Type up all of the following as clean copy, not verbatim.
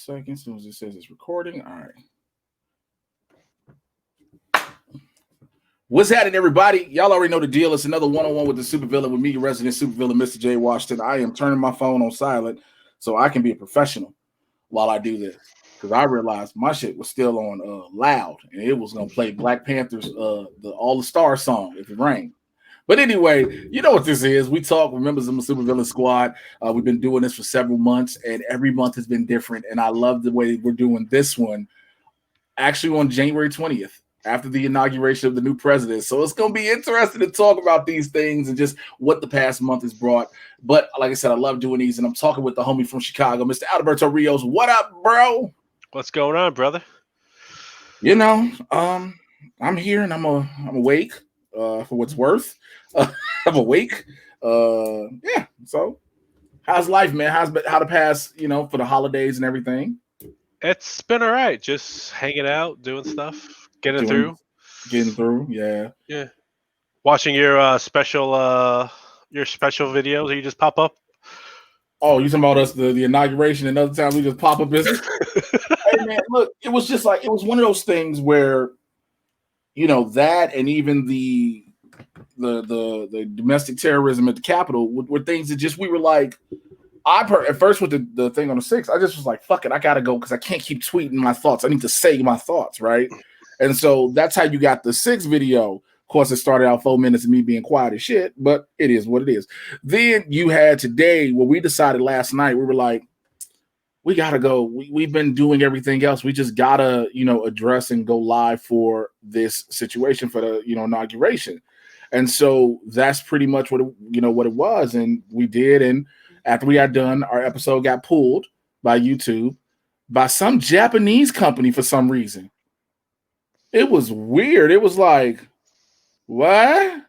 second. As soon as it says it's recording. All right. What's happening, everybody? Y'all already know the deal. It's another one-on-one with the supervillain with me, your resident supervillain, Mr. J. Washington. I am turning my phone on silent so I can be a professional while I do this. Because I realized my shit was still on loud, and it was going to play Black Panther's All the Star song if it rained. But anyway, you know what this is. We talk with members of the Supervillain Squad. We've been doing this for several months, and every month has been different. And I love the way we're doing this one actually on January 20th, after the inauguration of the new president. So it's going to be interesting to talk about these things and just what the past month has brought. But like I said, I love doing these, and I'm talking with the homie from Chicago, Mr. Adalberto Rios. What up, bro? What's going on, brother? You know, I'm here and I'm awake for what's worth. I'm awake. Yeah. So how's life, man? How the past, for the holidays and everything? It's been all right. Just hanging out, doing stuff, getting through. Yeah. Yeah. Watching your special videos that you just pop up. Oh, you talking about us the inauguration and other times we just pop up business? Hey man, look, it was just like it was one of those things where, that and even the domestic terrorism at the Capitol were things that just we were like. At first with the thing on the 6th, I just was like, fuck it, I gotta go because I can't keep tweeting my thoughts. I need to say my thoughts, right? And so that's how you got the 6th video. Of course, it started out 4 minutes of me being quiet as shit, but it is what it is. Then you had today where we decided last night, we were like, we gotta go. We've been doing everything else. We just gotta, address and go live for this situation for the, inauguration. And so that's pretty much what it was. And we did. And after we got done, our episode got pulled by YouTube by some Japanese company for some reason. It was weird. It was like, what?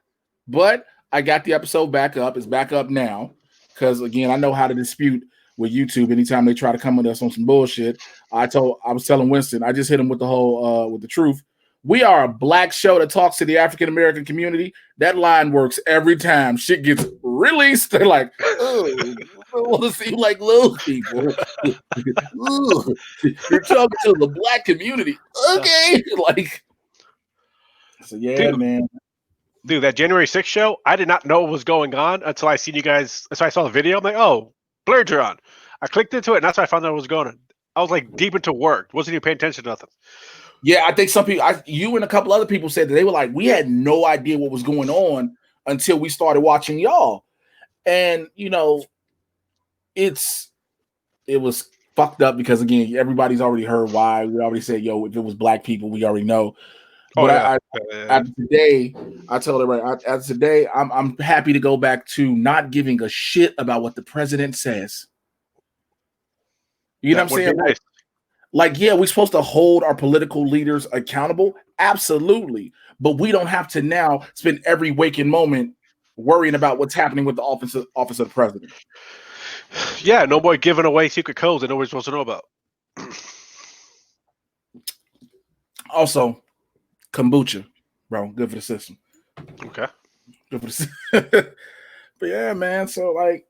But I got the episode back up. It's back up now because, again, I know how to dispute with YouTube anytime they try to come with us on some bullshit. I was telling Winston, I just hit him with the whole with the truth. We are a black show that talks to the African American community. That line works every time shit gets released. They're like, oh, I want to seem like little people. You're talking to the black community. Okay. So yeah, man. Dude, that January 6th show, I did not know what was going on until I seen you guys. So I saw the video. I'm like, oh, blurred are on. I clicked into it, and that's how I found out what was going on. I was like deep into work. Wasn't even paying attention to nothing. Yeah, I think some people, you and a couple other people said that they were like, we had no idea what was going on until we started watching y'all. And, it was fucked up because, again, everybody's already heard why. We already said, yo, if it was black people, we already know. But after today, I told everybody, after today, I'm happy to go back to not giving a shit about what the president says. You know what I'm saying? Like, yeah, we're supposed to hold our political leaders accountable. Absolutely. But we don't have to now spend every waking moment worrying about what's happening with the office of the president. Yeah, no more giving away secret codes that nobody's supposed to know about. Also, kombucha, bro. Good for the system. Okay. Good for the system. But yeah, man. So, like,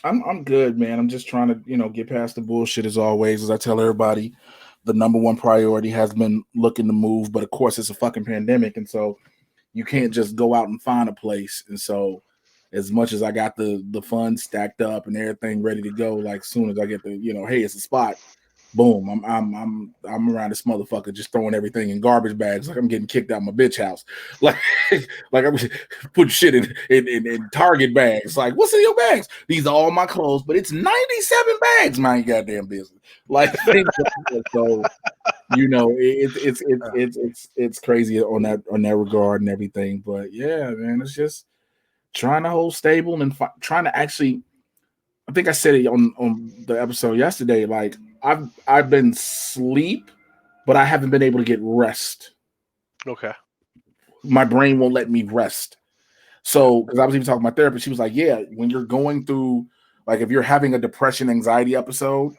I'm good, man. I'm just trying to, get past the bullshit as always. As I tell everybody, the number one priority has been looking to move, but of course it's a fucking pandemic, and so you can't just go out and find a place. And so, as much as I got the funds stacked up and everything ready to go, like soon as I get the, hey, it's a spot, boom, I'm around this motherfucker just throwing everything in garbage bags like I'm getting kicked out of my bitch house. Like I'm putting shit in Target bags. Like, what's in your bags? These are all my clothes, but it's 97 bags, my goddamn business. Like, so it's crazy on that regard and everything. But yeah, man, it's just trying to hold stable and trying to actually. I think I said it on the episode yesterday. Like, I've been asleep, but I haven't been able to get rest. Okay. My brain won't let me rest. So, because I was even talking to my therapist, she was like, yeah, when you're going through, like, if you're having a depression, anxiety episode,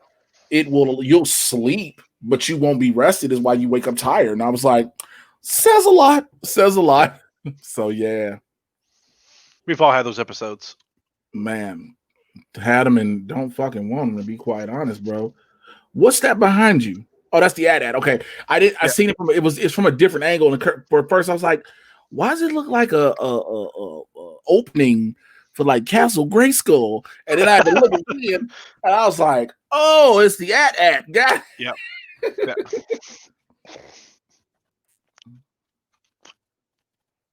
you'll sleep, but you won't be rested is why you wake up tired. And I was like, says a lot. So, yeah. We've all had those episodes. Man, had them and don't fucking want them, to be quite honest, bro. What's that behind you? Oh, that's the ad. Okay, I Yeah. seen it from it's from a different angle. And for first, I was like, why does it look like a opening for like Castle Grayskull? And then I had to look again, and I was like, oh, it's the ad. God. Yep. Yeah.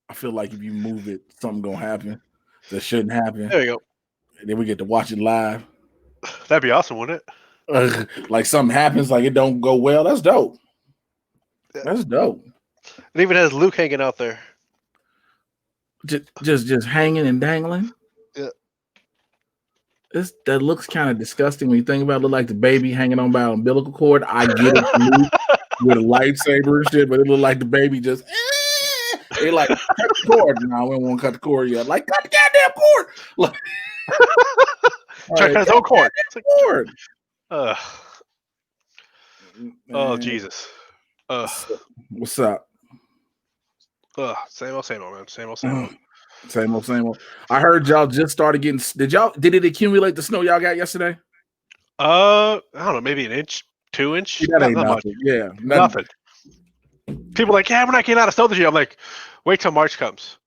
I feel like if you move it, something gonna happen that shouldn't happen. There you go. And then we get to watch it live. That'd be awesome, wouldn't it? Like something happens, like it don't go well. That's dope. That's dope. It even has Luke hanging out there. Just hanging and dangling. Yeah. That looks kind of disgusting when you think about it. Look like the baby hanging on by an umbilical cord. I get it with a lightsaber and shit, but it looked like the baby just they like cut the cord. No, we don't want to cut the cord yet. Like cut the goddamn cord. Like, try to cut his own cord. Cord. Oh Jesus. What's up? Same old, man. Same old. Same old. I heard y'all just started getting. Did it accumulate the snow y'all got yesterday? I don't know, maybe an inch, 2 inch. That ain't nothing. Yeah, nothing. People are like, yeah, we're not getting out of snow this year. I'm like, wait till March comes.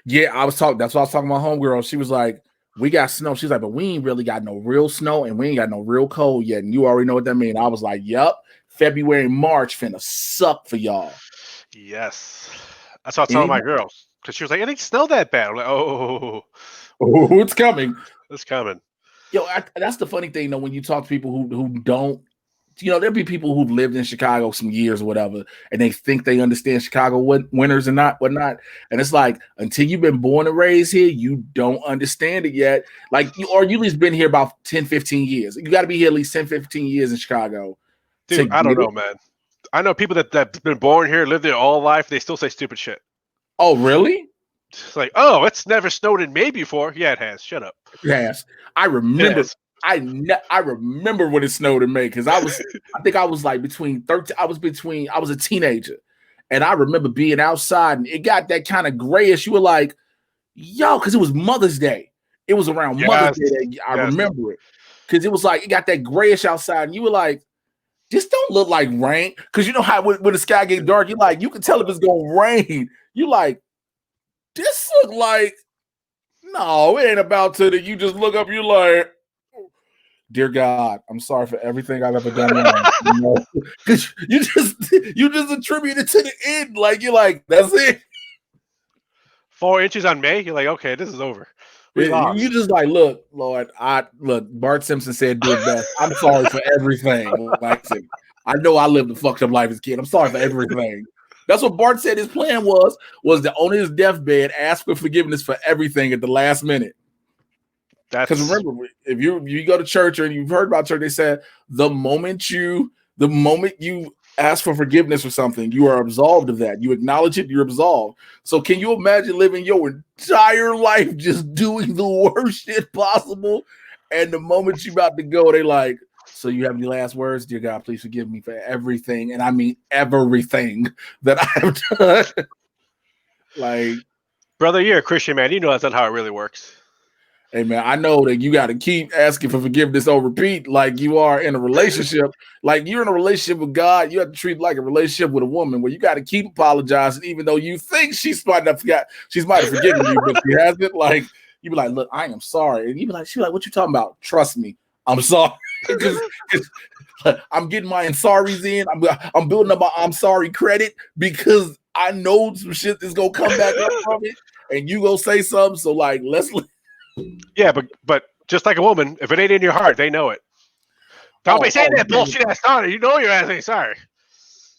Yeah, that's what I was talking to my homegirl. She was like, we got snow. She's like, but we ain't really got no real snow and we ain't got no real cold yet. And you already know what that means. I was like, yep, February, March finna suck for y'all. Yes. That's what I told my girls. Because she was like, it ain't snow that bad. I'm like, oh, it's coming. It's coming. Yo, that's the funny thing, though, when you talk to people who don't, there'll be people who've lived in Chicago some years or whatever, and they think they understand Chicago winters and whatnot. And it's like, until you've been born and raised here, you don't understand it yet. Like, you at least been here about 10, 15 years. You got to be here at least 10, 15 years in Chicago. Dude, I don't know, man. I know people that's been born here, lived there all life, they still say stupid shit. Oh, really? It's like, oh, it's never snowed in May before. Yeah, it has. Shut up. Yes. I remember. Yes. I remember when it snowed in May because I think I was like between 13. I was a teenager, and I remember being outside and it got that kind of grayish. You were like, yo, because it was Mother's Day. It was around Mother's Day. I remember it because it was like it got that grayish outside, and you were like, this don't look like rain. Because you know how when the sky gets dark, you like you can tell if it's gonna rain. You like, this look like no, it ain't about to. You just look up, you like, dear God, I'm sorry for everything I've ever done wrong. Because you just attribute it to the end. Like you're like, that's it. 4 inches on May, you're like, okay, this is over. You just like, look, Lord, Bart Simpson said do it best. I'm sorry for everything. Like, I know I lived a fucked up life as a kid. I'm sorry for everything. That's what Bart said his plan was to on his deathbed ask for forgiveness for everything at the last minute. Because remember, if you go to church or you've heard about church, they said the moment you ask for forgiveness for something, you are absolved of that. You acknowledge it, you're absolved. So can you imagine living your entire life just doing the worst shit possible? And the moment you're about to go, they like, so you have any last words? Dear God, please forgive me for everything. And I mean everything that I've done. Like, brother, you're a Christian, man. You know that's not how it really works. Hey, man, I know that you got to keep asking for forgiveness on repeat like you are in a relationship. Like you're in a relationship with God, you have to treat it like a relationship with a woman where you got to keep apologizing, even though you think she might have forgiven you, but she hasn't. Like, you be like, look, I am sorry. And she'd be like, what you talking about? Trust me, I'm sorry. Because I'm getting my sorries in. I'm building up my I'm sorry credit because I know some shit is going to come back up from it. And you go say something. So, like, let's. Yeah, but just like a woman, if it ain't in your heart, they know it. Don't be saying that bullshit ass sorry. You know your ass ain't sorry.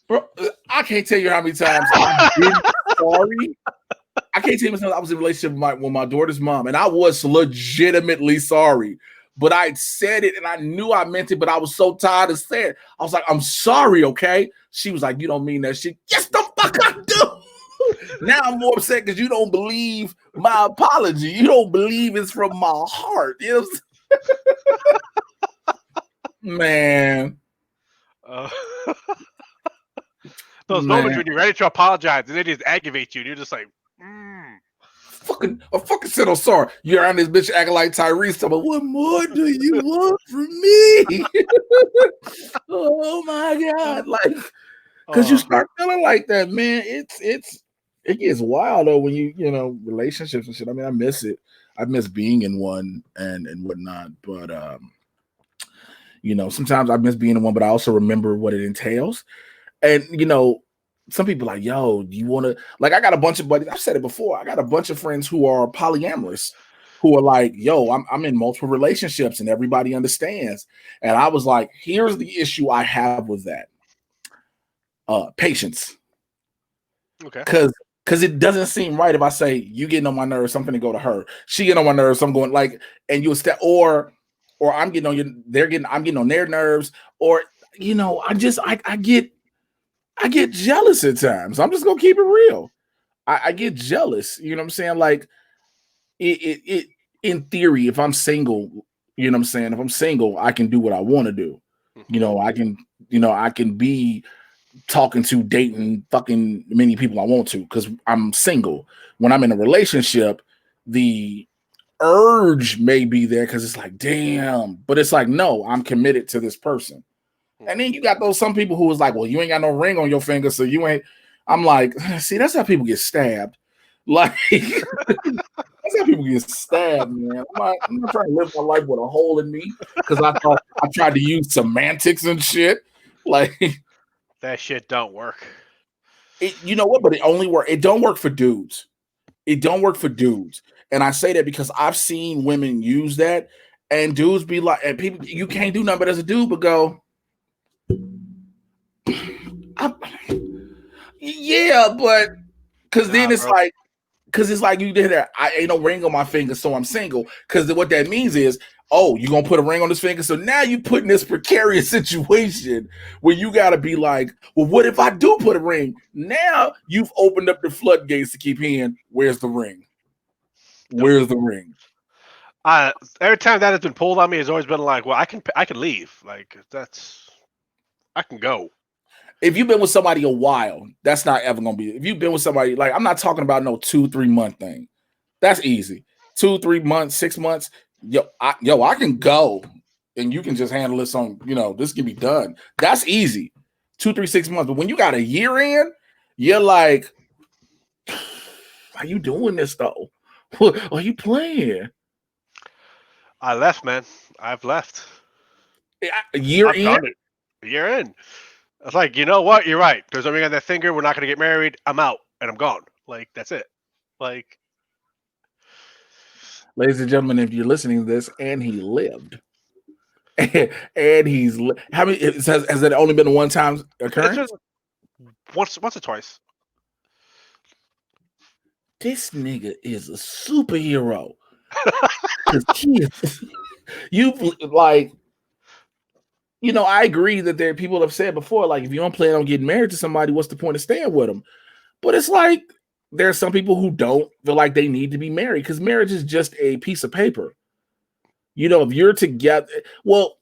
Bro, I can't tell you how many times I've been sorry. I can't tell you how many times I was in a relationship with my daughter's mom, and I was legitimately sorry. But I said it, and I knew I meant it, but I was so tired of saying it. I was like, I'm sorry, okay? She was like, you don't mean that shit. Yes, the fuck I do. Now I'm more upset because you don't believe my apology. You don't believe it's from my heart. You know what I'm saying? Man. Those moments when you're ready to apologize and they just aggravate you and you're just like, I fucking said I'm sorry. You're around this bitch acting like Tyrese. I'm like, what more do you want from me? Oh my god! Like, because you start feeling like that, man. It gets wild though when you know relationships and shit. I mean, I miss it. I miss being in one and whatnot. But you know, sometimes I miss being in one, but I also remember what it entails. And you know, some people like, yo, do you want to like I got a bunch of buddies, I've said it before. I got a bunch of friends who are polyamorous who are like, yo, I'm in multiple relationships and everybody understands. And I was like, here's the issue I have with that. Patience. Okay. Because it doesn't seem right if I say you getting on my nerves, I'm gonna go to her. She getting on my nerves, I'm going like, and you'll step or I'm getting on I'm getting on their nerves, or you know, I get jealous at times. I'm just gonna keep it real. I get jealous. You know what I'm saying? Like it in theory, if I'm single, you know what I'm saying? If I'm single, I can do what I want to do. You know, I can be talking to dating fucking many people I want to because I'm single. When I'm in a relationship, the urge may be there because it's like, damn, but it's like, no, I'm committed to this person. And then you got some people who was like, well, you ain't got no ring on your finger, so you ain't. I'm like, see, that's how people get stabbed. Like, that's how people get stabbed, man. I'm not trying to live my life with a hole in me because I thought I tried to use semantics and shit. Like, that shit don't work. You know what? But it only work. It don't work for dudes. It don't work for dudes. And I say that because I've seen women use that, and dudes be like, and people, you can't do nothing but as a dude, but go. Yeah, but because then it's like, you did that. I ain't no ring on my finger, so I'm single. Because what that means is, oh, you gonna put a ring on this finger, so now you put in this precarious situation where you gotta be like, well, what if I do put a ring? Now you've opened up the floodgates to keep hearing, where's the ring? Where's the ring? Every time that has been pulled on me, has always been like, well, I can leave. Like I can go. If you've been with somebody a while, that's not ever gonna be. If you've been with somebody, like I'm not talking about no 2-3 month thing. That's easy. 2-3 months, 6 months. I can go, and you can just handle this on. You know, this can be done. That's easy. 2-3-6 months. But when you got a year in, you're like, are you doing this though? Are you playing? I left, man. I've left. A year I've in. done it. A year in. It's like, you know what? You're right. There's a ring on that finger. We're not going to get married. I'm out and I'm gone. Like, that's it. Like, ladies and gentlemen, if you're listening to this, and he lived, and he's how many? Has it only been a one time occurrence? Once or twice. This nigga is a superhero. You like. You know, I agree that there are people have said before, like, if you don't plan on getting married to somebody, what's the point of staying with them? But it's like there are some people who don't feel like they need to be married because marriage is just a piece of paper. You know, if you're together, well,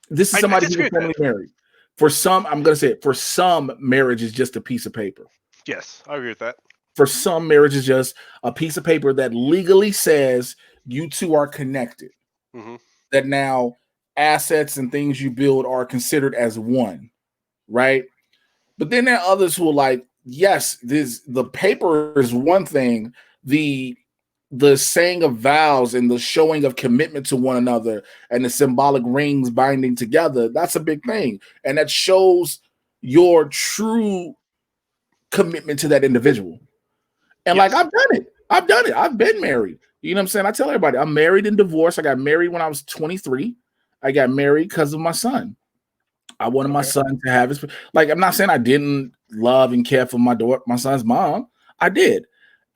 this is somebody who's family married. For some, I'm going to say it, for some, marriage is just a piece of paper. Yes, I agree with that. For some, marriage is just a piece of paper that legally says you two are connected. Mm-hmm. That now assets and things you build are considered as one, right? But then there are others who are like, yes, the paper is one thing. The saying of vows and the showing of commitment to one another and the symbolic rings binding together, that's a big thing. And that shows your true commitment to that individual. And yes. like, I've done it. I've been married. You know what I'm saying? I tell everybody I'm married and divorced. I got married when I was 23. I got married because of my son. I wanted my son to have his, like, I'm not saying I didn't love and care for my son's mom. I did.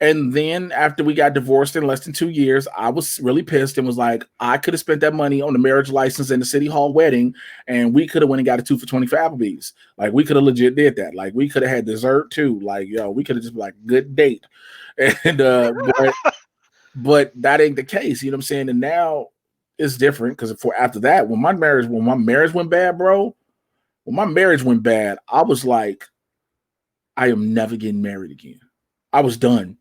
And then after we got divorced in less than 2 years, I was really pissed and was like, I could have spent that money on the marriage license and the city hall wedding, and we could have went and got a 2 for 20 for Applebee's. Like, we could have legit did that. Like, we could have had dessert too. Like, yo, we could have just been like, good date. And but that ain't the case. You know what I'm saying? And now it's different because after that, when my marriage went bad, bro. When my marriage went bad, I was like, I am never getting married again. I was done.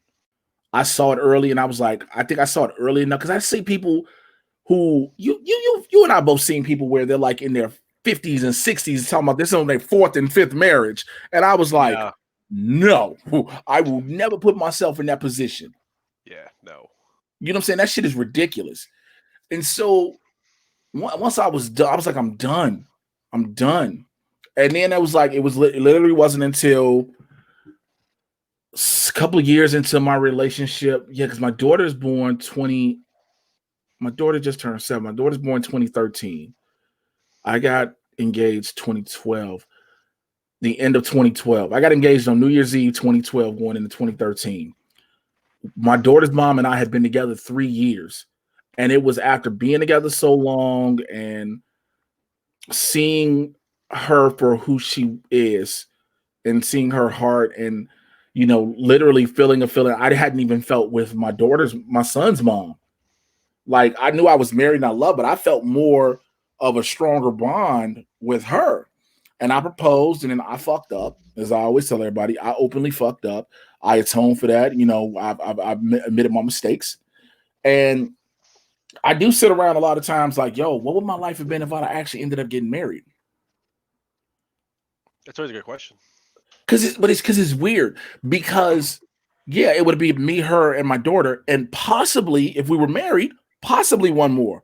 I saw it early, and I was like, I think I saw it early enough because I see people who you and I both seen people where they're like in their 50s and 60s talking about this on their fourth and fifth marriage, and I was like, Yeah. no, I will never put myself in that position. Yeah, no. You know what I'm saying? That shit is ridiculous. And so once I was done, I was like, I'm done. I'm done. And then it was like, it literally wasn't until a couple of years into my relationship. Yeah, because my daughter just turned 7. My daughter's born 2013. I got engaged 2012, the end of 2012. I got engaged on New Year's Eve 2012, going into 2013. My daughter's mom and I had been together 3 years. And it was after being together so long and seeing her for who she is and seeing her heart and, literally feeling a feeling I hadn't even felt with my son's mom. Like, I knew I was married and I loved, but I felt more of a stronger bond with her. And I proposed, and then I fucked up. As I always tell everybody, I openly fucked up. I atoned for that. I've admitted my mistakes. And I do sit around a lot of times like, yo, what would my life have been if I actually ended up getting married? That's always a good question. Because it's weird. Because, yeah, it would be me, her, and my daughter. And possibly, if we were married, possibly one more.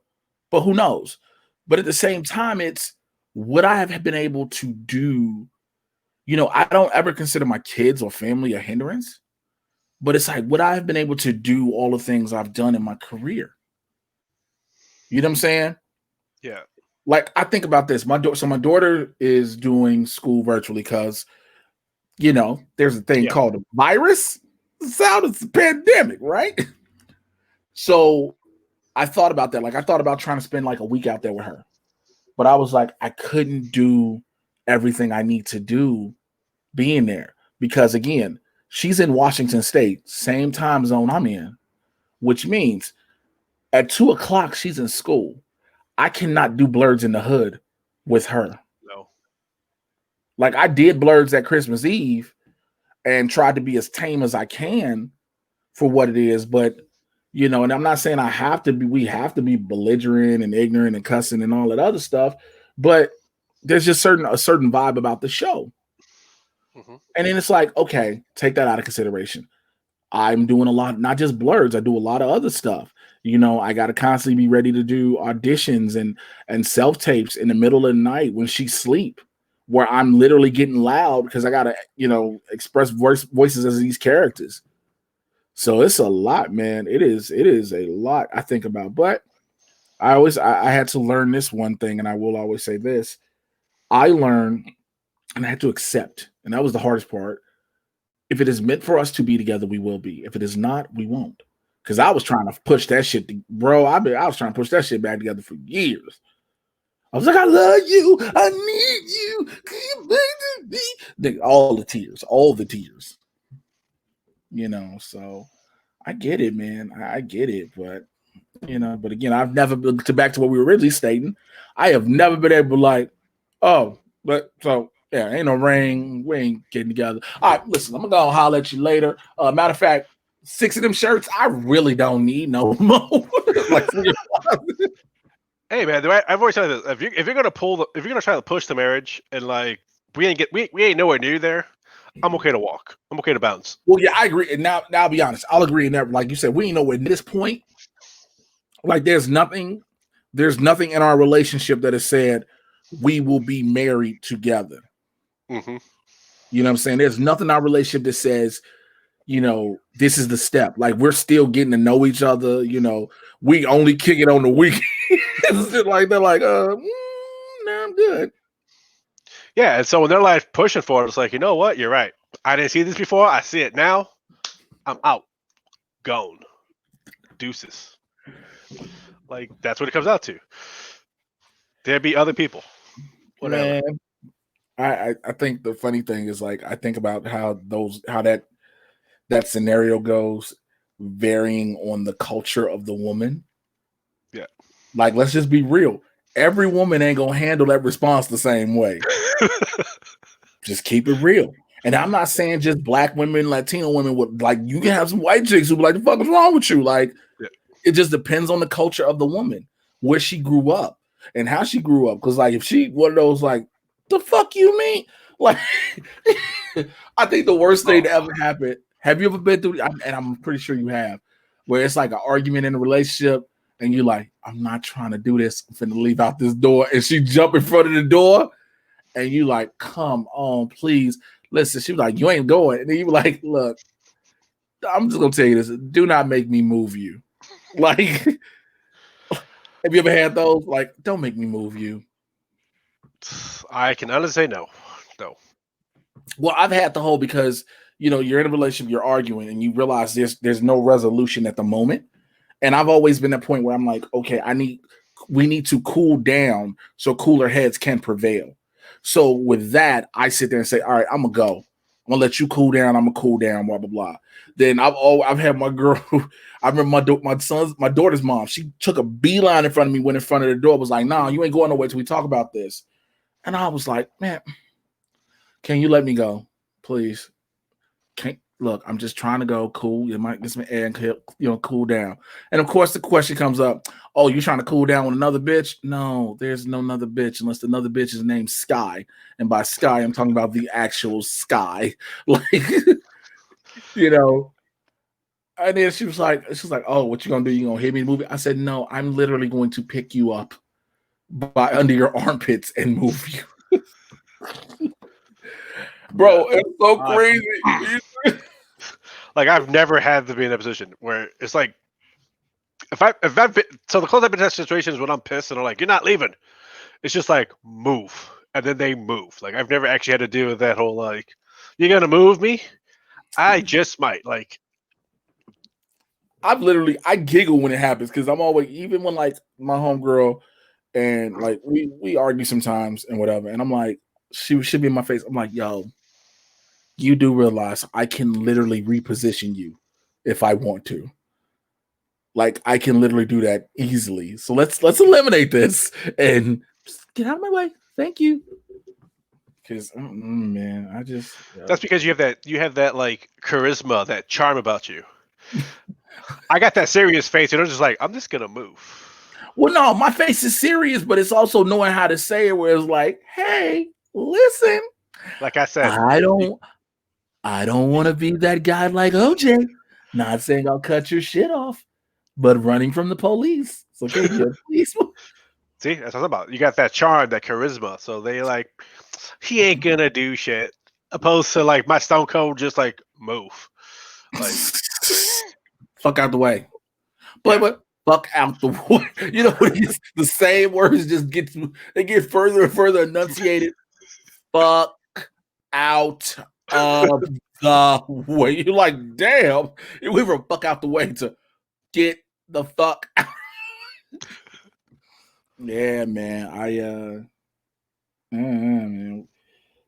But who knows? But at the same time, it's, would I have been able to do, I don't ever consider my kids or family a hindrance. But it's like, would I have been able to do all the things I've done in my career? You know what I'm saying? Yeah. Like, I think about this. My daughter is doing school virtually because, there's a thing called a virus. It's out of the pandemic, right? So I thought about that. Like, I thought about trying to spend like a week out there with her. But I was like, I couldn't do everything I need to do being there. Because again, she's in Washington State, same time zone I'm in, which means at 2:00 she's in school. I cannot do Blurs in the Hood with her. No. Like, I did Blurs at Christmas Eve and tried to be as tame as I can for what it is. But, and I'm not saying we have to be belligerent and ignorant and cussing and all that other stuff. But there's just a certain vibe about the show. Mm-hmm. And then it's like, okay, take that out of consideration. I'm doing a lot, not just Blurs. I do a lot of other stuff. I got to constantly be ready to do auditions and self-tapes in the middle of the night when she's asleep, where I'm literally getting loud because I got to, express voices as these characters. So it's a lot, man. It is a lot I think about. But I had to learn this one thing, and I will always say this. I learned, and I had to accept, and that was the hardest part. If it is meant for us to be together, we will be. If it is not, we won't. Because I was trying to push that shit, bro. I was trying to push that shit back together for years. I was like, I love you. I need you. All the tears. So I get it, man. I get it. But, but again, I've never been back to what we were originally stating. I have never been able to like, oh, but so. Yeah, ain't no ring. We ain't getting together. All right, listen, I'm going to go holler at you later. Matter of fact, 6 of them shirts, I really don't need no more. Like, hey, man, I've always said this. If you're going to try to push the marriage and like we ain't nowhere near there, I'm okay to walk. I'm okay to bounce. Well, yeah, I agree. And now I'll be honest. I'll agree in that. Like you said, we ain't nowhere at this point. Like, there's nothing in our relationship that has said we will be married together. Mm-hmm. You know what I'm saying? There's nothing in our relationship that says, this is the step. Like, we're still getting to know each other. We only kick it on the weekends. Like, they're like, no, I'm good. Yeah, and so when they're like pushing for it, it's like, you know what? You're right. I didn't see this before. I see it now. I'm out. Gone. Deuces. Like, that's what it comes out to. There'd be other people. Whatever. Man. I think the funny thing is, like, I think about how that scenario goes, varying on the culture of the woman. Yeah. Like, let's just be real. Every woman ain't gonna handle that response the same way. Just keep it real. And I'm not saying just black women, Latino women would like you can have some white chicks who be like, the fuck is wrong with you? Like it just depends on the culture of the woman, where she grew up and how she grew up. Because like if she one of those like, the fuck you mean? Like I think the worst thing to ever happen. Have you ever been through? And I'm pretty sure you have, where it's like an argument in a relationship, and you're like, I'm not trying to do this. I'm finna leave out this door, and she jump in front of the door, and you like, come on, please. Listen, she was like, you ain't going. And then you were like, look, I'm just gonna tell you this. Do not make me move you. Like, have you ever had those? Like, don't make me move you. I can honestly say no. No. Well, I've had the whole because you're in a relationship, you're arguing, and you realize there's no resolution at the moment. And I've always been at a point where I'm like, okay, we need to cool down so cooler heads can prevail. So with that, I sit there and say, all right, I'm gonna go. I'm gonna let you cool down. I'm gonna cool down. Blah blah blah. Then I've had my girl. I remember my daughter's mom. She took a beeline in front of me, went in front of the door, was like, "Nah, you ain't going nowhere till we talk about this." And I was like, "Man, can you let me go, please? Look, I'm just trying to go. Cool. You might get some air and cool down." And of course, the question comes up: "Oh, you trying to cool down with another bitch?" No, there's no another bitch unless the another bitch is named Sky. And by Sky, I'm talking about the actual Sky. Like, And then she was like, "Oh, what you gonna do? You gonna hit me in the movie?" I said, "No, I'm literally going to pick you up by under your armpits and move you." Bro, it's so crazy. Like I've never had to be in a position where it's like so the closest I've been to that situation is when I'm pissed and I'm like, "You're not leaving." It's just like move, and then they move. Like I've never actually had to deal with that whole like, "You're gonna move me?" I just might like. I giggle when it happens because I'm always, even when like my homegirl and like we argue sometimes and whatever, and I'm like, she should be in my face. I'm like, yo, you do realize I can literally reposition you if I want to. Like I can literally do that easily. So let's eliminate this and just get out of my way. Thank you. Because man, That's because you have that like charisma, that charm about you. I got that serious face, and I'm just like, I'm just gonna move. Well, no, my face is serious, but it's also knowing how to say it. Where it's like, hey, listen. Like I said, I don't want to be that guy like OJ. Not saying I'll cut your shit off, but running from the police. It's okay, police. See, that's what I'm about. You got that charm, that charisma. So they like, he ain't gonna do shit. Opposed to like my Stone Cold, just like move, like fuck out the way. But fuck out the way. It's the same words just get further and further enunciated. Fuck out of the way. You're like, damn. We went from fuck out the way to get the fuck out. Yeah, man. Man.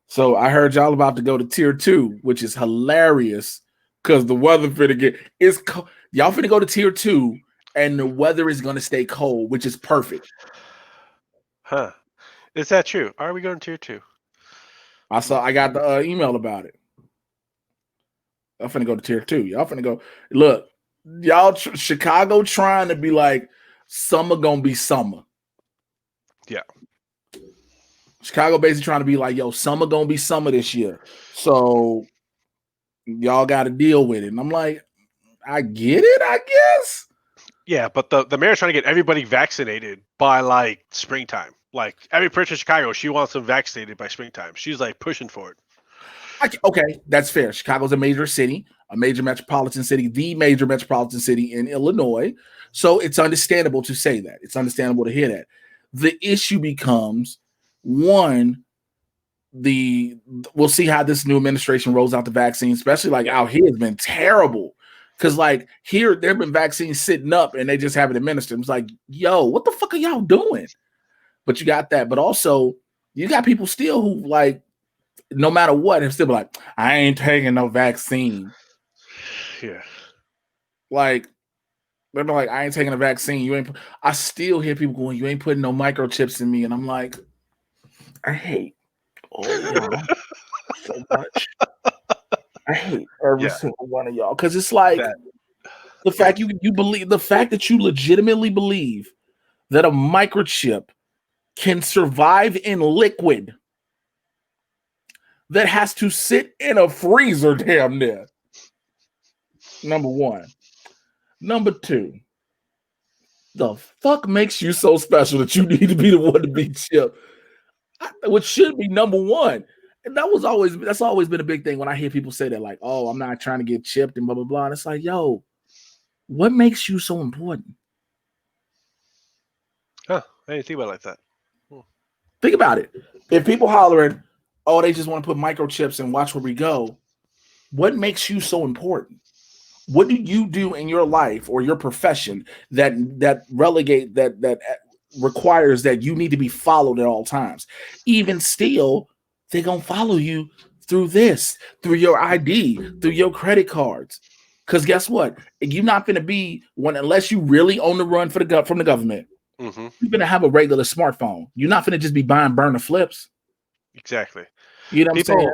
So I heard y'all about to go to tier 2, which is hilarious because the weather finna get y'all finna go to tier 2 and the weather is gonna stay cold, which is perfect. Huh? Is that true? Are we going tier 2? I got the email about it. I'm finna go to tier 2. Y'all finna go. Look, y'all Chicago trying to be like summer gonna be summer. Yeah. Chicago basically trying to be like, yo, summer gonna be summer this year. So y'all got to deal with it. And I'm like, I get it, I guess. Yeah, but the mayor's trying to get everybody vaccinated by like springtime. Like every person in Chicago, she wants them vaccinated by springtime. She's like pushing for it. Okay, that's fair. Chicago's a major city, a major metropolitan city, the major metropolitan city in Illinois. So it's understandable to say that. It's understandable to hear that. The issue becomes, one, we'll see how this new administration rolls out the vaccine, especially like out here has been terrible. Because like here, there have been vaccines sitting up and they just haven't administered. It's like, yo, what the fuck are y'all doing? But you got that. But also, you got people still who like, no matter what, and still be like, I ain't taking no vaccine. Yeah. Like, they're like, I ain't taking a vaccine. You ain't. I still hear people going, you ain't putting no microchips in me. And I'm like, I hate all y'all so much. every single one of y'all. Because it's like the fact you believe, the fact that you legitimately believe that a microchip can survive in liquid that has to sit in a freezer damn near. Number one. Number two, the fuck makes you so special that you need to be the one to be chipped? Which should be number one. And that's always been a big thing when I hear people say that, like, oh, I'm not trying to get chipped and blah, blah, blah. And it's like, yo, what makes you so important? Huh. I didn't think about it like that. Think about it. If people hollering, oh, they just want to put microchips and watch where we go, what makes you so important? What do you do in your life or your profession that requires that you need to be followed at all times? Even still, they're gonna follow you through this, through your ID, through your credit cards. Because guess what? You're not gonna be one unless you really own the run from the government. Mm-hmm. You're gonna have a regular smartphone. You're not gonna just be buying burner flips. Exactly. You know what I'm saying?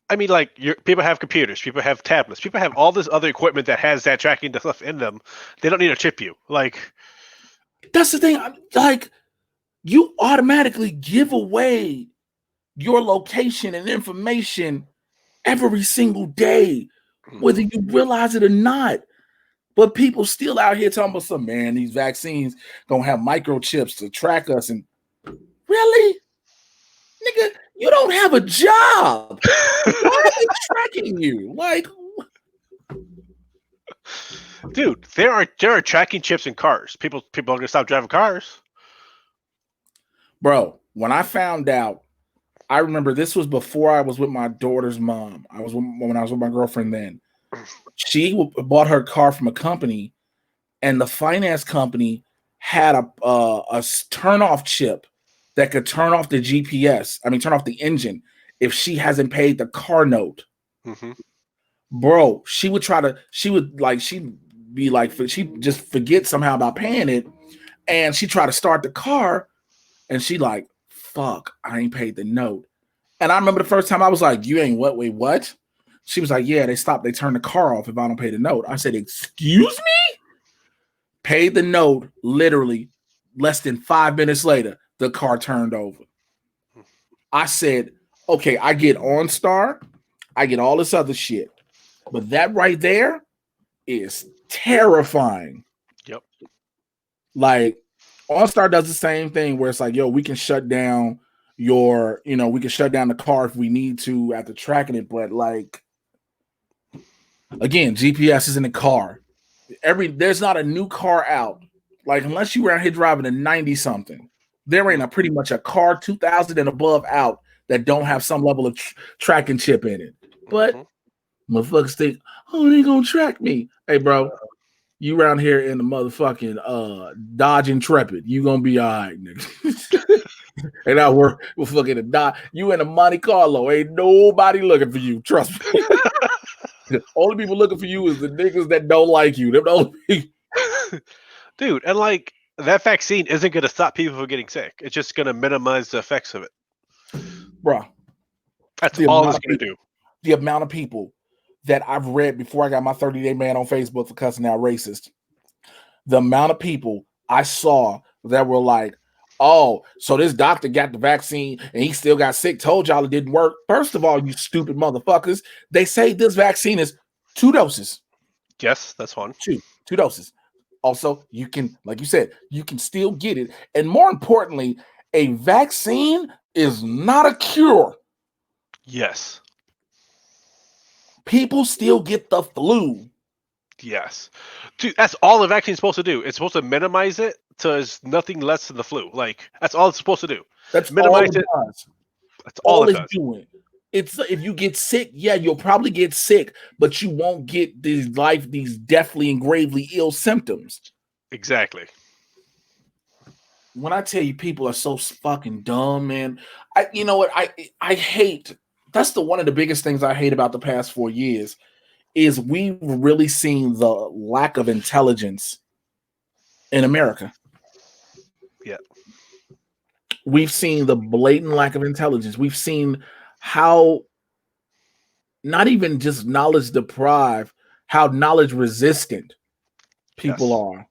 I mean, like, people have computers, people have tablets, people have all this other equipment that has that tracking stuff in them. They don't need to chip you. Like, that's the thing. Like, you automatically give away your location and information every single day, whether you realize it or not. But people still out here talking about some, man, these vaccines gonna have microchips to track us. And really? Nigga, you don't have a job. Why are they tracking you? Like, dude, there are tracking chips in cars. People are gonna stop driving cars. Bro, when I found out, I remember this was before I was with my daughter's mom. When I was with my girlfriend then. She bought her car from a company, and the finance company had a turn-off chip that could turn off the GPS. I mean, turn off the engine if she hasn't paid the car note. Mm-hmm. Bro, she'd just forget somehow about paying it, and she tried to start the car, and she like, fuck, I ain't paid the note. And I remember the first time I was like, you ain't what? Wait, what? She was like, yeah, they turned the car off if I don't pay the note. I said, excuse me? Paid the note, literally less than 5 minutes later, the car turned over. I said, okay, I get OnStar, I get all this other shit, but that right there is terrifying. Yep. Like, OnStar does the same thing where it's like, yo, we can shut down we can shut down the car if we need to after tracking it, but like, again, GPS is in the car. There's not a new car out. Like, unless you were out here driving a 90 something, there ain't pretty much a car 2000 and above out that don't have some level of tracking chip in it. But motherfuckers think, oh, they gonna track me. Hey, bro, you around here in the motherfucking Dodge Intrepid, you gonna be all right, nigga. And I work with fucking a Dodge. You in a Monte Carlo, ain't nobody looking for you. Trust me. The only people looking for you is the niggas that don't like you. Them the only people. Dude, and like, that vaccine isn't going to stop people from getting sick. It's just going to minimize the effects of it. Bro. That's all it's going to do. The amount of people that I've read before I got my 30-day ban on Facebook for cussing out racist. The amount of people I saw that were like, oh, so this doctor got the vaccine and he still got sick. Told y'all it didn't work. First of all, you stupid motherfuckers. They say this vaccine is 2 doses. Yes, that's one. Two doses. Also, you can, like you said, you can still get it. And more importantly, a vaccine is not a cure. Yes. People still get the flu. Yes. Dude, that's all the vaccine's supposed to do. It's supposed to minimize it to nothing less than the flu. Like, that's all it's supposed to do. That's minimize it. That's all it it's doing. It's if you get sick, yeah, you'll probably get sick, but you won't get these deathly and gravely ill symptoms. Exactly. When I tell you people are so fucking dumb, man, you know what? I hate. That's one of the biggest things I hate about the past 4 years is we've really seen the lack of intelligence in America. Yeah. We've seen the blatant lack of intelligence. We've seen how not even just knowledge deprived, how knowledge resistant people Yes. are.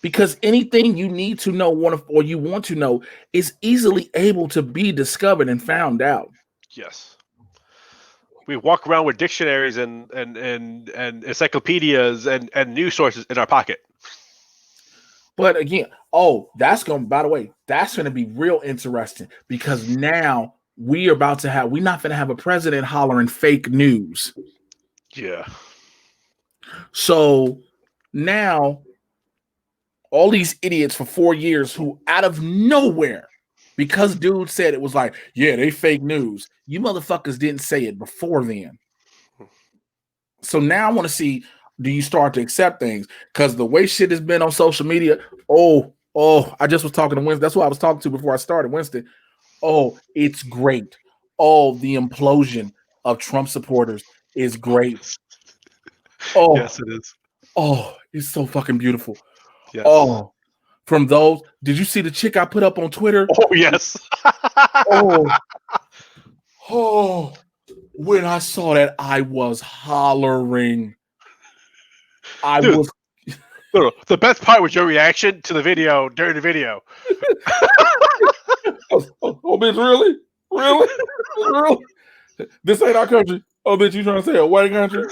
Because anything you need to know, or you want to know, is easily able to be discovered and found out. Yes. We walk around with dictionaries and encyclopedias and news sources in our pocket. But again, by the way, that's gonna be real interesting because now we're not gonna have a president hollering fake news. Yeah. So now all these idiots for 4 years who out of nowhere, because dude said it was like, yeah, they fake news. You motherfuckers didn't say it before then. So now I want to see, do you start to accept things? Because the way shit has been on social media, I just was talking to Winston. That's who I was talking to before I started, Winston. Oh, it's great. Oh, the implosion of Trump supporters is great. Yes, Oh, it is. it's so fucking beautiful. Yes. Oh, from those, did you see the chick I put up on Twitter? Oh, yes. Oh, oh, when I saw that, I was hollering. I Dude, was. no, the best part was your reaction to the video during the video. Bitch, really? Really? Really? This ain't our country. Oh, bitch, you trying to say a white country?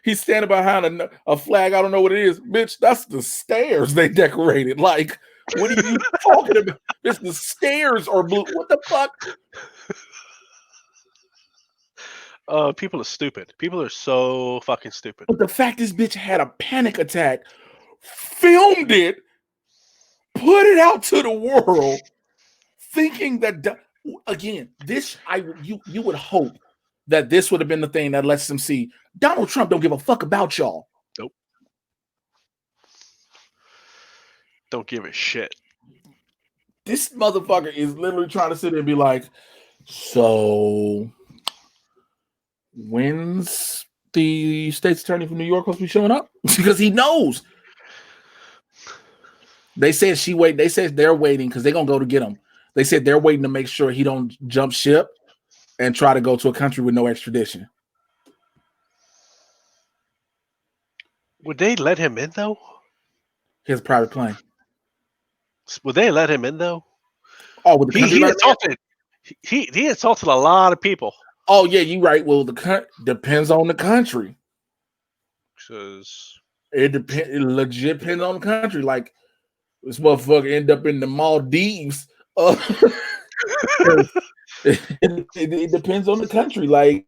He's standing behind a flag. I don't know what it is. Bitch, that's the stairs they decorated. Like, what are you talking about? Bitch, the stairs are blue. What the fuck? People are stupid. People are so fucking stupid. But the fact this bitch had a panic attack, filmed it, put it out to the world, thinking that again, you would hope that this would have been the thing that lets them see Donald Trump don't give a fuck about y'all. Nope. Don't give a shit. This motherfucker is literally trying to sit there and be like, so when's the state's attorney from New York supposed to be showing up? Because he knows. They said they said they're waiting because they're gonna go to get him. They said they're waiting to make sure he don't jump ship and try to go to a country with no extradition. Would they let him in though? His private plane. Would they let him in though? Oh, with the country he insulted. He insulted a lot of people. Oh yeah, you right. Well, depends on the country. Because It legit depends on the country. Like this motherfucker end up in the Maldives. It depends on the country. Like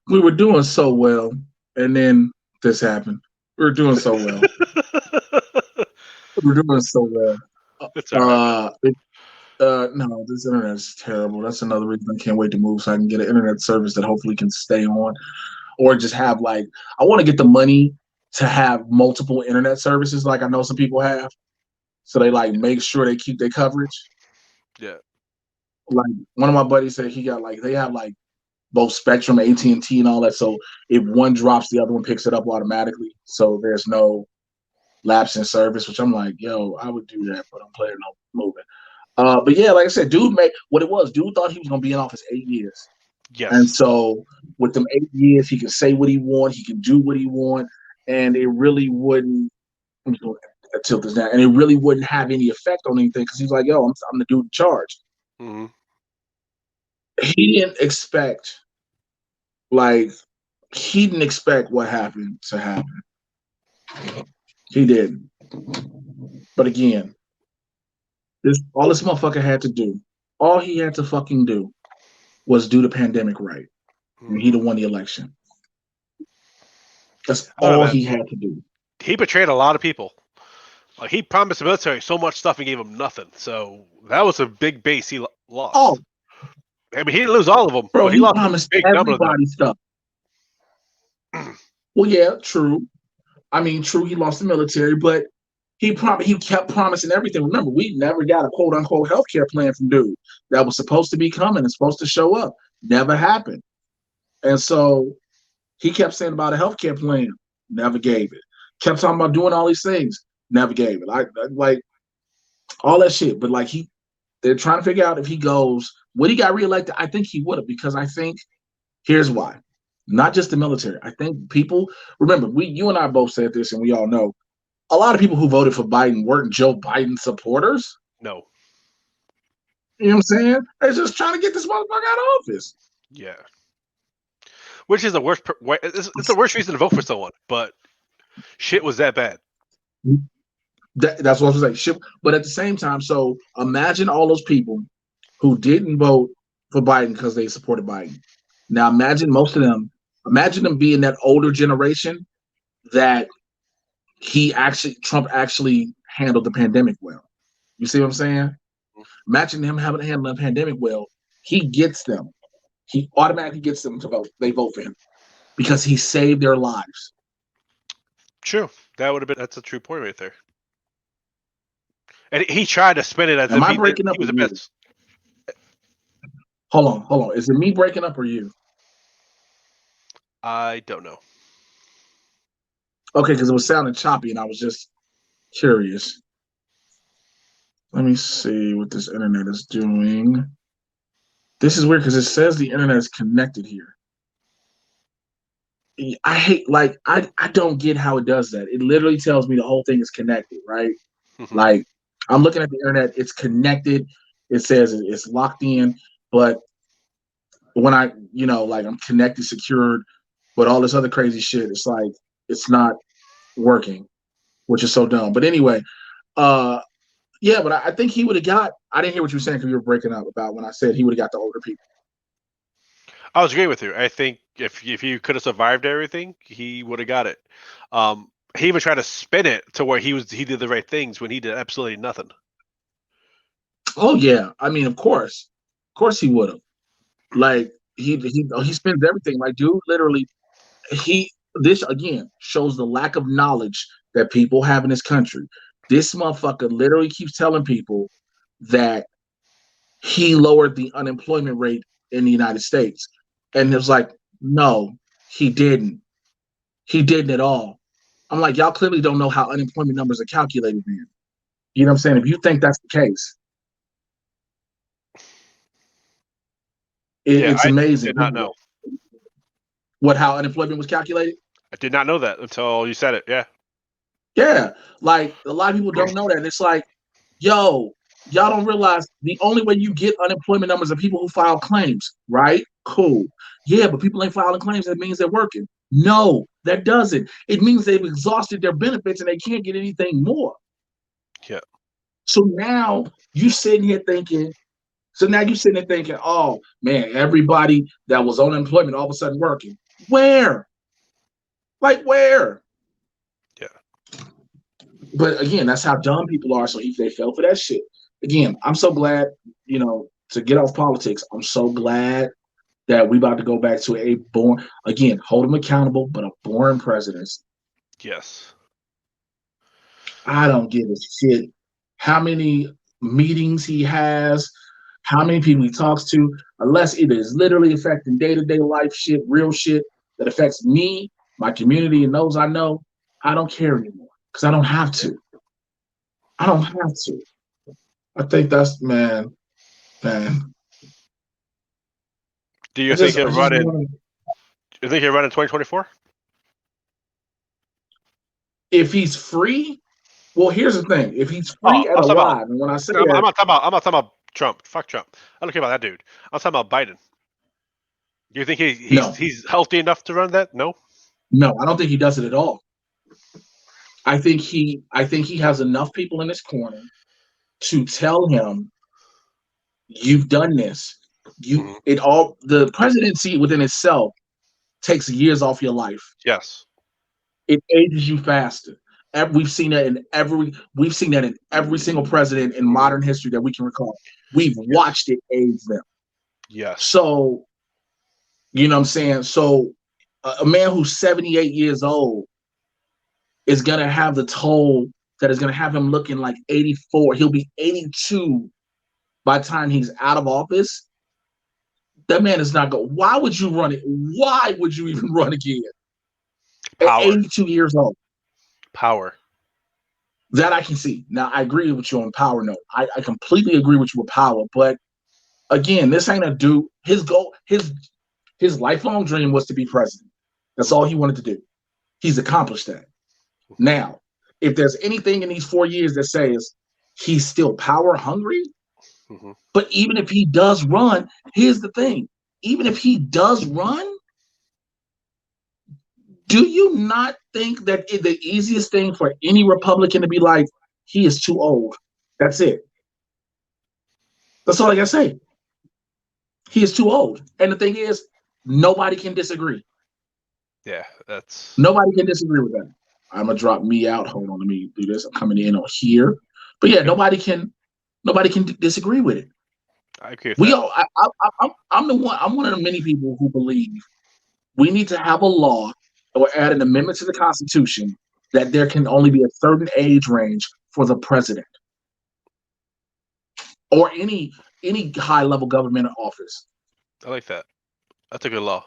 we were doing so well, and then this happened. We were doing so well. We were doing so well. it's all right. No, this internet is terrible. That's another reason I can't wait to move so I can get an internet service that hopefully can stay on, or just have I want to get the money to have multiple internet services like I know some people have, so they make sure they keep their coverage. Yeah. like one of my buddies said he got like they have like both Spectrum, AT&T, and all that. So if one drops, the other one picks it up automatically. So there's no lapse in service. Which I'm like, yo, I would do that, but I'm playing no moving. But yeah, like I said, dude made what it was. Dude thought he was gonna be in office 8 years, and Yes. so with them 8 years, he can say what he want, he can do what he want, and it really wouldn't. Tilt this down, and it really wouldn't have any effect on anything because he's like, yo, I'm the dude in charge. Mm-hmm. He didn't expect, like, he didn't expect what happened to happen. He didn't. But again, all this motherfucker had to do, all he had to fucking do was do the pandemic right. And he'd have won the election. That's all he had to do. He betrayed a lot of people. Like, he promised the military so much stuff and gave them nothing. So that was a big base he lost. Oh, I mean, he didn't lose all of them, bro, but he lost promised a big number of them. everybody stuff. Well, yeah, true. I mean, true, he lost the military, but he kept promising everything. Remember, we never got a quote unquote healthcare plan from dude that was supposed to be coming and supposed to show up. Never happened. And so he kept saying about a healthcare plan, never gave it. Kept talking about doing all these things, never gave it. I like all that shit. But like they're trying to figure out if he goes, would he got reelected? I think he would have, because I think here's why. Not just the military. I think people remember, you and I both said this, and we all know a lot of people who voted for Biden weren't Joe Biden supporters. No. You know what I'm saying? They're just trying to get this motherfucker out of office. Yeah. Which is the worst. It's the worst reason to vote for someone, but shit was that bad. That's what I was saying. Shit. But at the same time, so imagine all those people who didn't vote for Biden because they supported Biden. Now imagine most of them. Imagine them being that older generation that Trump actually handled the pandemic well. You see what I'm saying? Imagine him having handled the pandemic well. He gets them. He automatically gets them to vote. They vote for him because he saved their lives. True. That's a true point right there. And he tried to spin it as Am I breaking up? He was the best. Hold on. Is it me breaking up or you? I don't know. Okay, because it was sounding choppy, and I was just curious. Let me see what this internet is doing. This is weird because it says the internet is connected here. I hate, like, I don't get how it does that. It literally tells me the whole thing is connected, right? Like, I'm looking at the internet, it's connected. It says it's locked in, but when I'm connected, secured, but all this other crazy shit, it's like it's not working, which is so dumb. But anyway, yeah, but I think he would have got. I didn't hear what you were saying because you were breaking up about when I said he would have got the older people. I was agreeing with you. I think if you could have survived everything, he would have got it. He even tried to spin it to where he did the right things when he did absolutely nothing. Oh yeah, I mean, of course he would have. Like he spends everything. Like, dude, literally, this again shows the lack of knowledge that people have in this country. This motherfucker literally keeps telling people that he lowered the unemployment rate in the United States. And it was like, no, he didn't. He didn't at all. I'm like, y'all clearly don't know how unemployment numbers are calculated, man. You know what I'm saying? If you think that's the case, it's amazing. I did not know how unemployment was calculated. I did not know that until you said it. Yeah. Yeah. Like, a lot of people don't know that. And it's like, yo, y'all don't realize the only way you get unemployment numbers are people who file claims, right? Cool. Yeah, but people ain't filing claims. That means they're working. No, that doesn't. It means they've exhausted their benefits and they can't get anything more. Yeah. So now you sitting here thinking, oh man, everybody that was on unemployment all of a sudden working. Where? Like, where? Yeah. But again, that's how dumb people are. So they fell for that shit. Again, I'm so glad, to get off politics. I'm so glad that we about to go back to hold them accountable, but a boring presidency. Yes. I don't give a shit how many meetings he has, how many people he talks to, unless it is literally affecting day-to-day life shit, real shit that affects me, my community, and those I know, I don't care anymore because I don't have to. I don't have to. I think that's man. Do you think he'll run in? You think he'll run in 2024? If he's free, well, here's the thing: if he's free and alive, and when I say I'm not talking about Trump. Fuck Trump. I don't care about that dude. I'm talking about Biden. Do you think he's healthy enough to run that? No. No, I don't think he does it at all. I think he has enough people in his corner to tell him, "You've done this. The presidency within itself takes years off your life. Yes, it ages you faster. We've seen that in every single president in modern history that we can recall. We've watched it age them. Yes. So, you know what I'm saying? So, a man who's 78 years old is going to have the toll that is going to have him looking like 84. He'll be 82 by the time he's out of office. That man is not going. Why would you run it? Why would you even run again? Power. At 82 years old. Power. That I can see. Now, I agree with you on power. No, I completely agree with you with power. But again, this ain't a dude. His goal, his lifelong dream was to be president. That's all he wanted to do. He's accomplished that. Now, if there's anything in these 4 years that says he's still power hungry, but even if he does run, here's the thing. Even if he does run, do you not think that the easiest thing for any Republican to be like, he is too old? That's it. That's all I gotta say. He is too old. And the thing is, nobody can disagree. Yeah, nobody can disagree with that. I'm gonna drop me out. Hold on, let me do this. I'm coming in on here. But yeah, nobody can disagree with it. I agree with that. I'm one of the many people who believe we need to have a law or add an amendment to the Constitution that there can only be a certain age range for the president or any high level government office. I like that. That's a good law.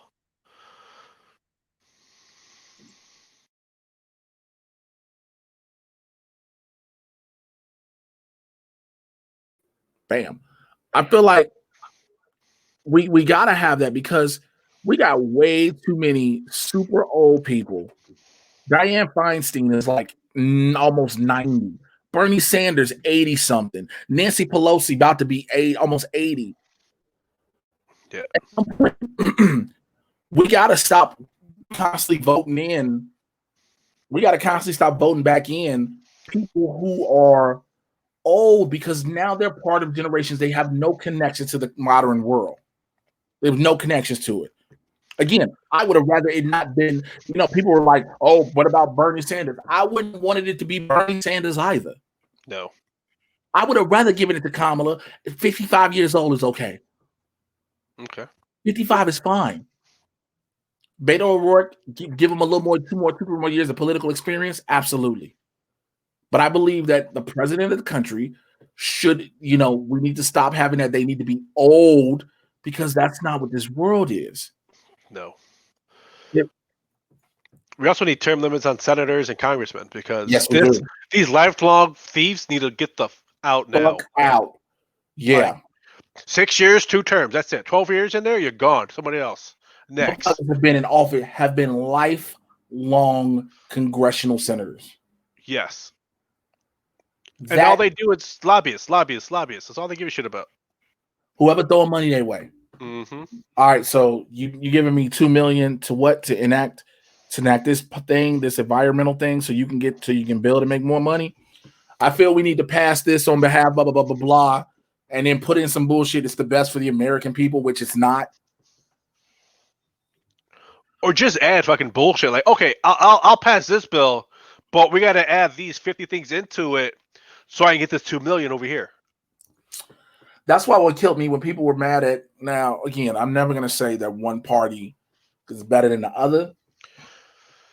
Bam. I feel like we gotta have that because we got way too many super old people. Dianne Feinstein is like almost 90. Bernie Sanders, 80 something. Nancy Pelosi about to be almost 80. Yeah. We gotta stop constantly voting in. We gotta constantly stop voting back in people who are old because now they're part of generations. They have no connection to the modern world. There's no connections to it. Again, I would have rather it not been, people were like, oh, what about Bernie Sanders? I wouldn't have wanted it to be Bernie Sanders either. No. I would have rather given it to Kamala. 55 years old is okay. Okay. 55 is fine. Beto O'Rourke, give him a little more, two more years of political experience. Absolutely. But I believe that the president of the country should, we need to stop having that. They need to be old because that's not what this world is. No. Yep. We also need term limits on senators and congressmen because these lifelong thieves need to get the out now. Out. Yeah. Like, 6 years, 2 terms. That's it. 12 years in there, you're gone. Somebody else. Next. Have been in office, have been lifelong congressional senators. Yes. And all they do is lobbyists. That's all they give a shit about. Whoever throwing money their way. Mm-hmm. All right, so you giving me $2 million to what? To enact this thing, this environmental thing, so you can build and make more money. I feel we need to pass this on behalf blah blah blah blah blah, and then put in some bullshit. It's the best for the American people, which it's not. Or just add fucking bullshit. Like, okay, I'll pass this bill, but we got to add these 50 things into it so I can get this $2 million over here. That's why what killed me when people were mad at. Now, again, I'm never going to say that one party is better than the other.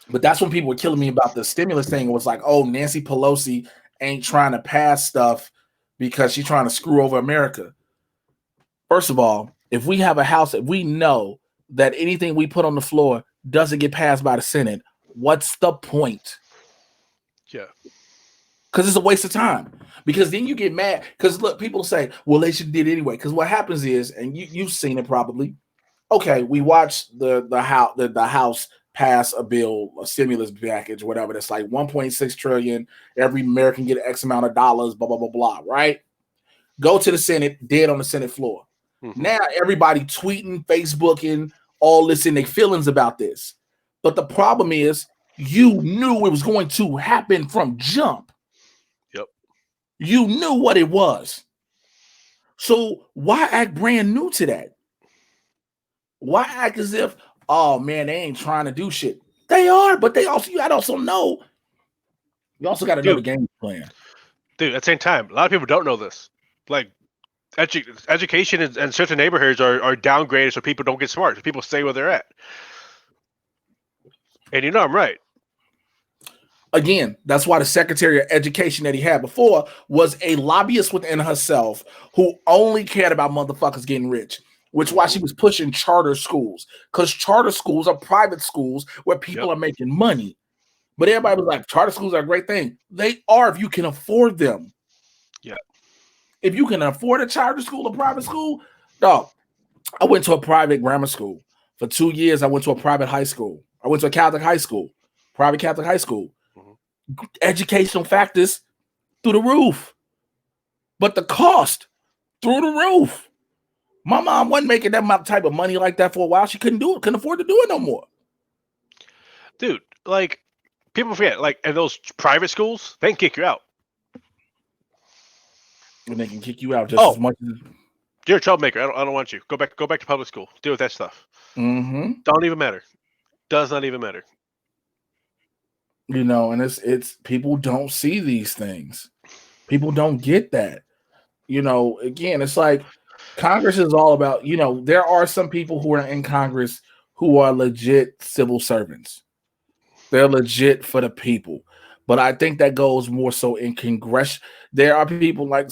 But that's when people were killing me about the stimulus thing. It was like, oh, Nancy Pelosi ain't trying to pass stuff because she's trying to screw over America. First of all, if we have a house that we know that anything we put on the floor doesn't get passed by the Senate, what's the point? Yeah. Because it's a waste of time. Because then you get mad. Because look, people say, well, they should did it anyway. Because what happens is, and you've seen it probably. Okay, we watched the House pass a bill, a stimulus package, whatever. That's like 1.6 trillion. Every American get X amount of dollars, blah, blah, blah, blah, right? Go to the Senate, dead on the Senate floor. Mm-hmm. Now everybody tweeting, Facebooking, all this in their feelings about this. But the problem is, you knew it was going to happen from jump. Yep. You knew what it was. So why act brand new to that? Why act as if, oh man, they ain't trying to do shit? They are, but they also, you also know. You also got to know the game plan. Dude, at the same time, a lot of people don't know this. Like, education in certain neighborhoods are downgraded so people don't get smart. So people stay where they're at. And you know I'm right. Again, that's why the Secretary of Education that he had before was a lobbyist within herself who only cared about motherfuckers getting rich, which is why she was pushing charter schools, because charter schools are private schools where people are making money. But everybody was like, charter schools are a great thing. They are if you can afford them. Yeah. If you can afford a charter school, a private school, dog. I went to a private grammar school. For 2 years, I went to a private high school. I went to a Catholic high school, private Catholic high school. Educational factors through the roof. But the cost through the roof. My mom wasn't making that type of money like that for a while. She couldn't do it, couldn't afford to do it no more. Dude, like, people forget, like, in those private schools, they can kick you out. And they can kick you out just as much as... You're a troublemaker. I don't want you. Go back to public school. Deal with that stuff. Mm-hmm. Don't even matter. Does not even matter. You know, and it's people don't see these things. People don't get that. You know, again, it's like Congress is all about, you know, there are some people who are in Congress who are legit civil servants. They're legit for the people. But I think that goes more so in Congress. There are people like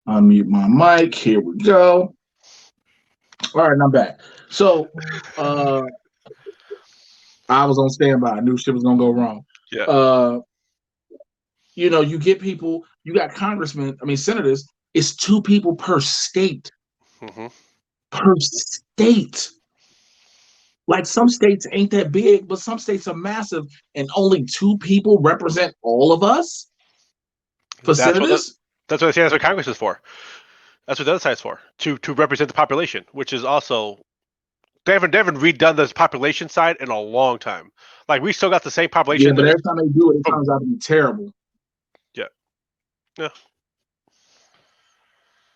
unmute my mic. Here we go. All right, I'm back. So I was on standby. I knew shit was gonna go wrong. Yeah. You know, you get people, you got congressmen, senators, it's 2 people per state. Mm-hmm. Per state. Like some states ain't that big, but some states are massive, and only 2 people represent all of us for senators. That's what I say. That's what Congress is for. That's what the other side's for, to represent the population, which is also they haven't redone this population side in a long time. Like, we still got the same population. Yeah, but every time they do it, it turns out to be terrible. Yeah. Yeah.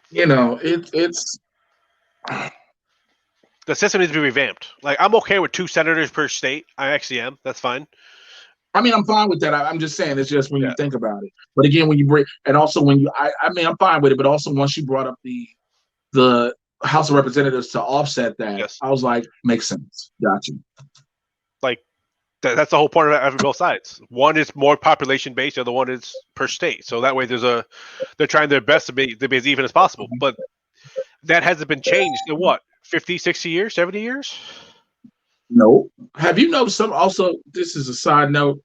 You know, it's the system needs to be revamped. Like, I'm okay with 2 senators per state. I actually am. That's fine. I'm fine with that. I'm just saying, it's just when you think about it. But again, when you break, and also when you, I'm fine with it. But also once you brought up the House of Representatives to offset that, I was like, makes sense. Gotcha. Like, that's the whole point of having both sides. One is more population based, the other one is per state. So that way, they're trying their best to be as even as possible. But that hasn't been changed in what, 50, 60 years, 70 years? No. Have you noticed some? Also, this is a side note.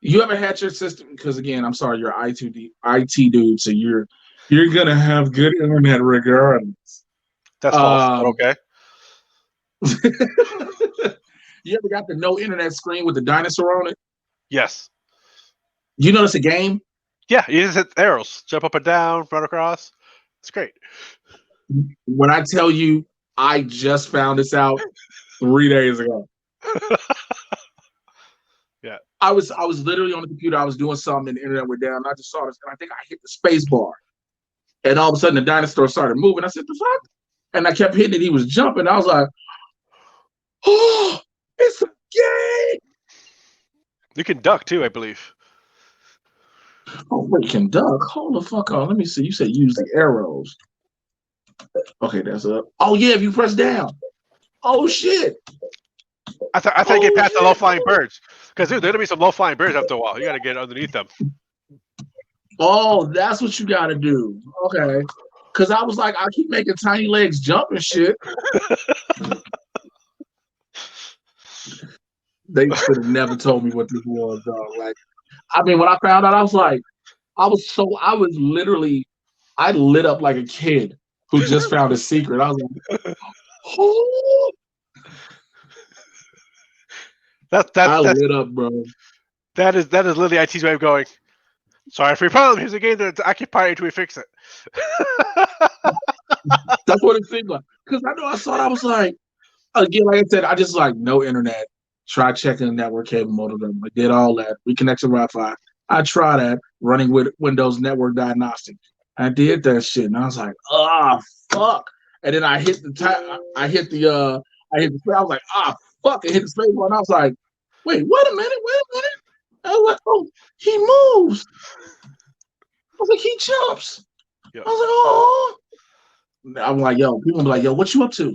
You ever had your system? Because again, I'm sorry, you're IT dude, so you're gonna have good internet regardless. That's false. Okay. You ever got the no internet screen with the dinosaur on it? Yes. You know it's a game? Yeah, you just hit arrows, jump up and down, run across. It's great. When I tell you, I just found this out 3 days ago. Yeah. I was literally on the computer. I was doing something and the internet went down. And I just saw this, and I think I hit the space bar. And all of a sudden, the dinosaur started moving. I said, "The fuck?" And I kept hitting it. He was jumping. I was like, "Oh, it's a game!" You can duck too, I believe. Oh, wait, can duck? Hold the fuck on. Let me see. You said use the arrows. Okay, that's up. Oh yeah, if you press down. Oh shit. I thought you get past the low flying birds because dude, there'll be some low flying birds after a while. You got to get underneath them. Oh, that's what you got to do. Okay. Because I was like, I keep making tiny legs jump and shit. They should have never told me what this was, dog. Like, I mean, when I found out, I was like, I was literally, I lit up like a kid who just found a secret. I was like, oh. I lit up, bro. That is literally IT's way of going. Sorry for your problem. Here's a game that's occupied until we fix it. That's what it seemed like. Because I know I saw it, I was like, again, like I said, I just like no internet. Try checking the network cable modem. I did all that. Reconnect to Wi-Fi. I tried that running with Windows Network Diagnostic. I did that shit, and I was like, fuck. And then I hit the I hit the I was like, fuck. I hit the space bar, and I was like, wait a minute. I was like, oh, he moves. I was like, he jumps. Yep. I was like, oh. I'm like, yo, people be like, yo, what you up to?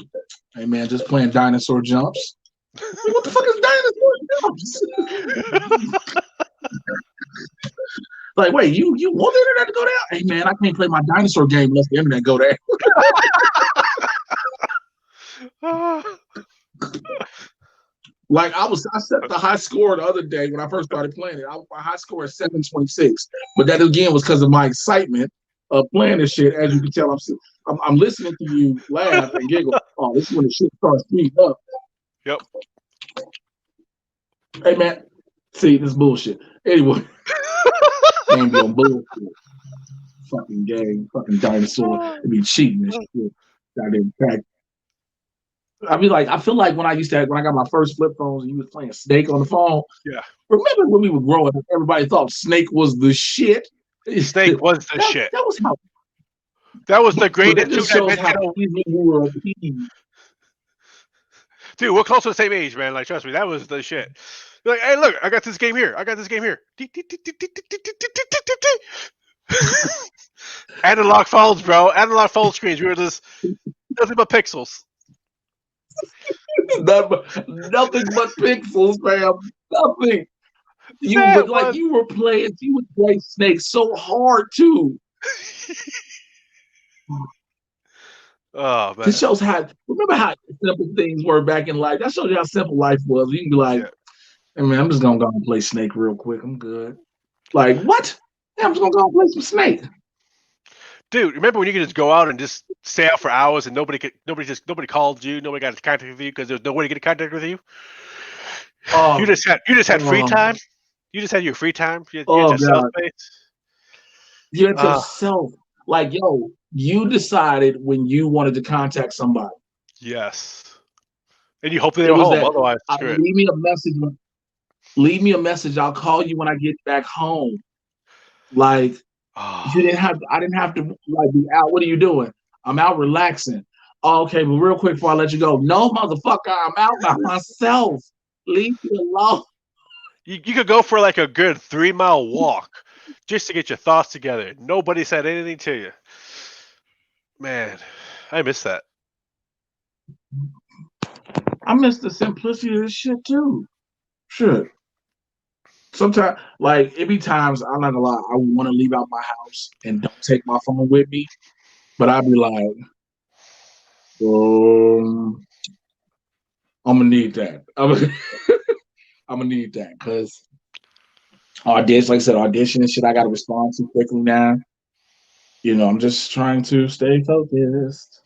Hey man, just playing dinosaur jumps. Like, what the fuck is dinosaur jumps? Like, wait, you want the internet to go down? Hey man, I can't play my dinosaur game unless the internet go down. Like I set the high score the other day when I first started playing it. My high score is 726, but that again was because of my excitement of playing this shit. As you can tell, I'm listening to you laugh and giggle. Oh, this is when the shit starts speeding up. Yep. Hey man, see this bullshit. Anyway, game be on bullshit. Fucking game, fucking dinosaur. It be cheating and shit. Goddamn fact. I feel like when I got my first flip phones and you was playing Snake on the phone. Yeah. Remember when we were growing up, everybody thought Snake was the shit. Snake was the shit. That was how. That was the greatest two-dimensional. Dude, we're close to the same age, man. Like, trust me, that was the shit. You're like, hey, look, I got this game here. Analog phones, bro. Analog phone screens. We were just nothing but pixels. Nothing but pixels, fam. Nothing. You would play Snake so hard too. Oh man. This shows remember how simple things were back in life. That shows you how simple life was. You can be like, hey man, I'm just gonna go and play Snake real quick. I'm good. Like, what? Yeah, I'm just gonna go and play some Snake. Dude, remember when you could just go out and just stay out for hours and nobody called you, nobody got in contact with you because there's no way to get in contact with you? You just had free time. You just had your free time. You had yourself space. You had yourself. Like, yo, you decided when you wanted to contact somebody. Yes. And you hope they were home. Otherwise, leave me a message. Leave me a message. I'll call you when I get back home. Like, I didn't have to like be out. What are you doing? I'm out relaxing. Oh, okay, but real quick before I let you go. No, motherfucker, I'm out by myself. Leave me alone. You could go for like a good 3-mile walk just to get your thoughts together. Nobody said anything to you. Man, I miss that. I miss the simplicity of this shit too. Shit. Sometimes, like, it be times, I'm not gonna lie, I want to leave out my house and don't take my phone with me. But I'd be like, I'm gonna need that. I'm gonna need that because audition and shit, I gotta respond to quickly now. You know, I'm just trying to stay focused.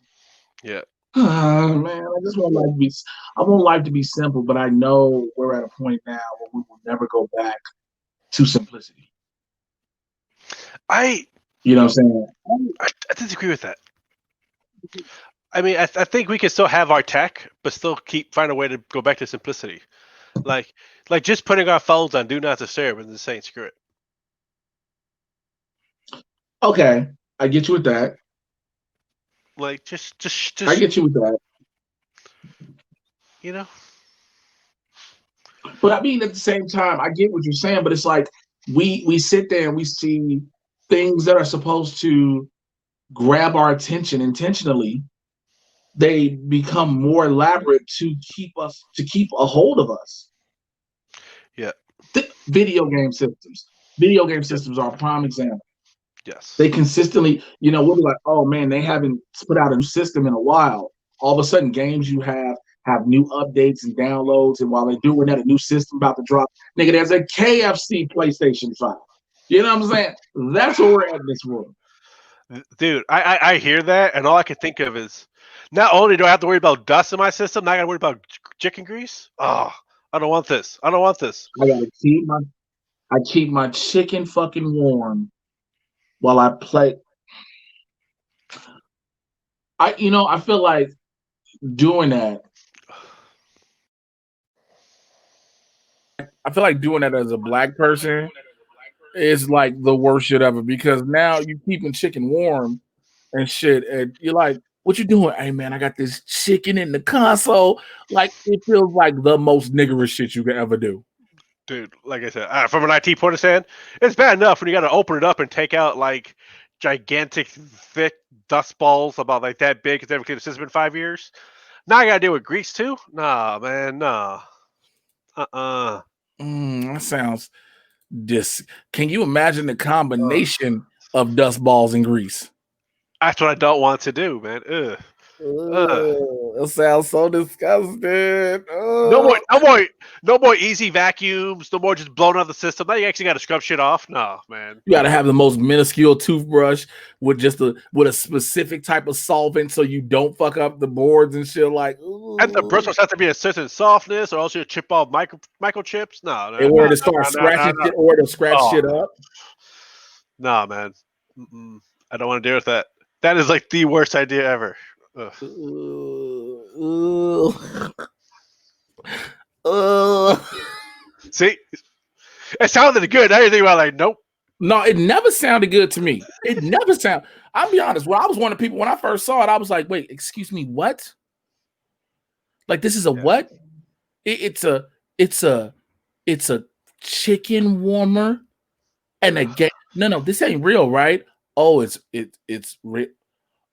Yeah. Man, I just want life to be. I want life to be simple, but I know we're at a point now where we will never go back to simplicity. You know what I'm saying? I disagree with that. I mean, I think we can still have our tech, but still find a way to go back to simplicity. Like just putting our phones on do not disturb and just saying screw it. Okay, I get you with that. Like just I get you with that. You know. But I mean, at the same time, I get what you're saying, but it's like we sit there and we see things that are supposed to grab our attention intentionally. They become more elaborate to keep a hold of us. Yeah. Video game systems. Video game systems are a prime example. Yes. They consistently, we'll be like, oh man, they haven't put out a new system in a while. All of a sudden, games you have new updates and downloads, and while they're doing that, a new system about to drop. Nigga, there's a KFC PlayStation 5. You know what I'm saying? That's where we're at in this world. Dude, I hear that, and all I can think of is not only do I have to worry about dust in my system, now I got to worry about chicken grease. Oh, I don't want this. I don't want this. I keep my chicken fucking warm while I play. I feel like doing that. I feel like doing that as a black person is like the worst shit ever because now you keeping chicken warm and shit, and you're like, "What you doing?" Hey man, I got this chicken in the console. Like it feels like the most niggerish shit you could ever do. Dude, like I said, from an IT point of view, it's bad enough when you got to open it up and take out like gigantic, thick dust balls about like that big because they've been system in 5 years. Now I got to deal with grease too. Nah, man, nah. That sounds Can you imagine the combination of dust balls and grease? That's what I don't want to do, man. Ugh. It sounds so disgusting. No more easy vacuums. No more just blowing out the system. Now you actually got to scrub shit off. No, man. You got to have the most minuscule toothbrush with a specific type of solvent so you don't fuck up the boards and shit. Like, and the bristles have to be a certain softness, or else you chip off microchips. No, or to start scratching shit, or to scratch shit up. Nah, man. I don't want to deal with that. That is like the worst idea ever. See, it sounded good. Now you think about like, nope. No, it never sounded good to me. It never sounded. I'll be honest. When I was one of the people when I first saw it, I was like, "Wait, excuse me, what? Like this is a what? It's a chicken warmer and a game. No, this ain't real, right? Oh, it's real.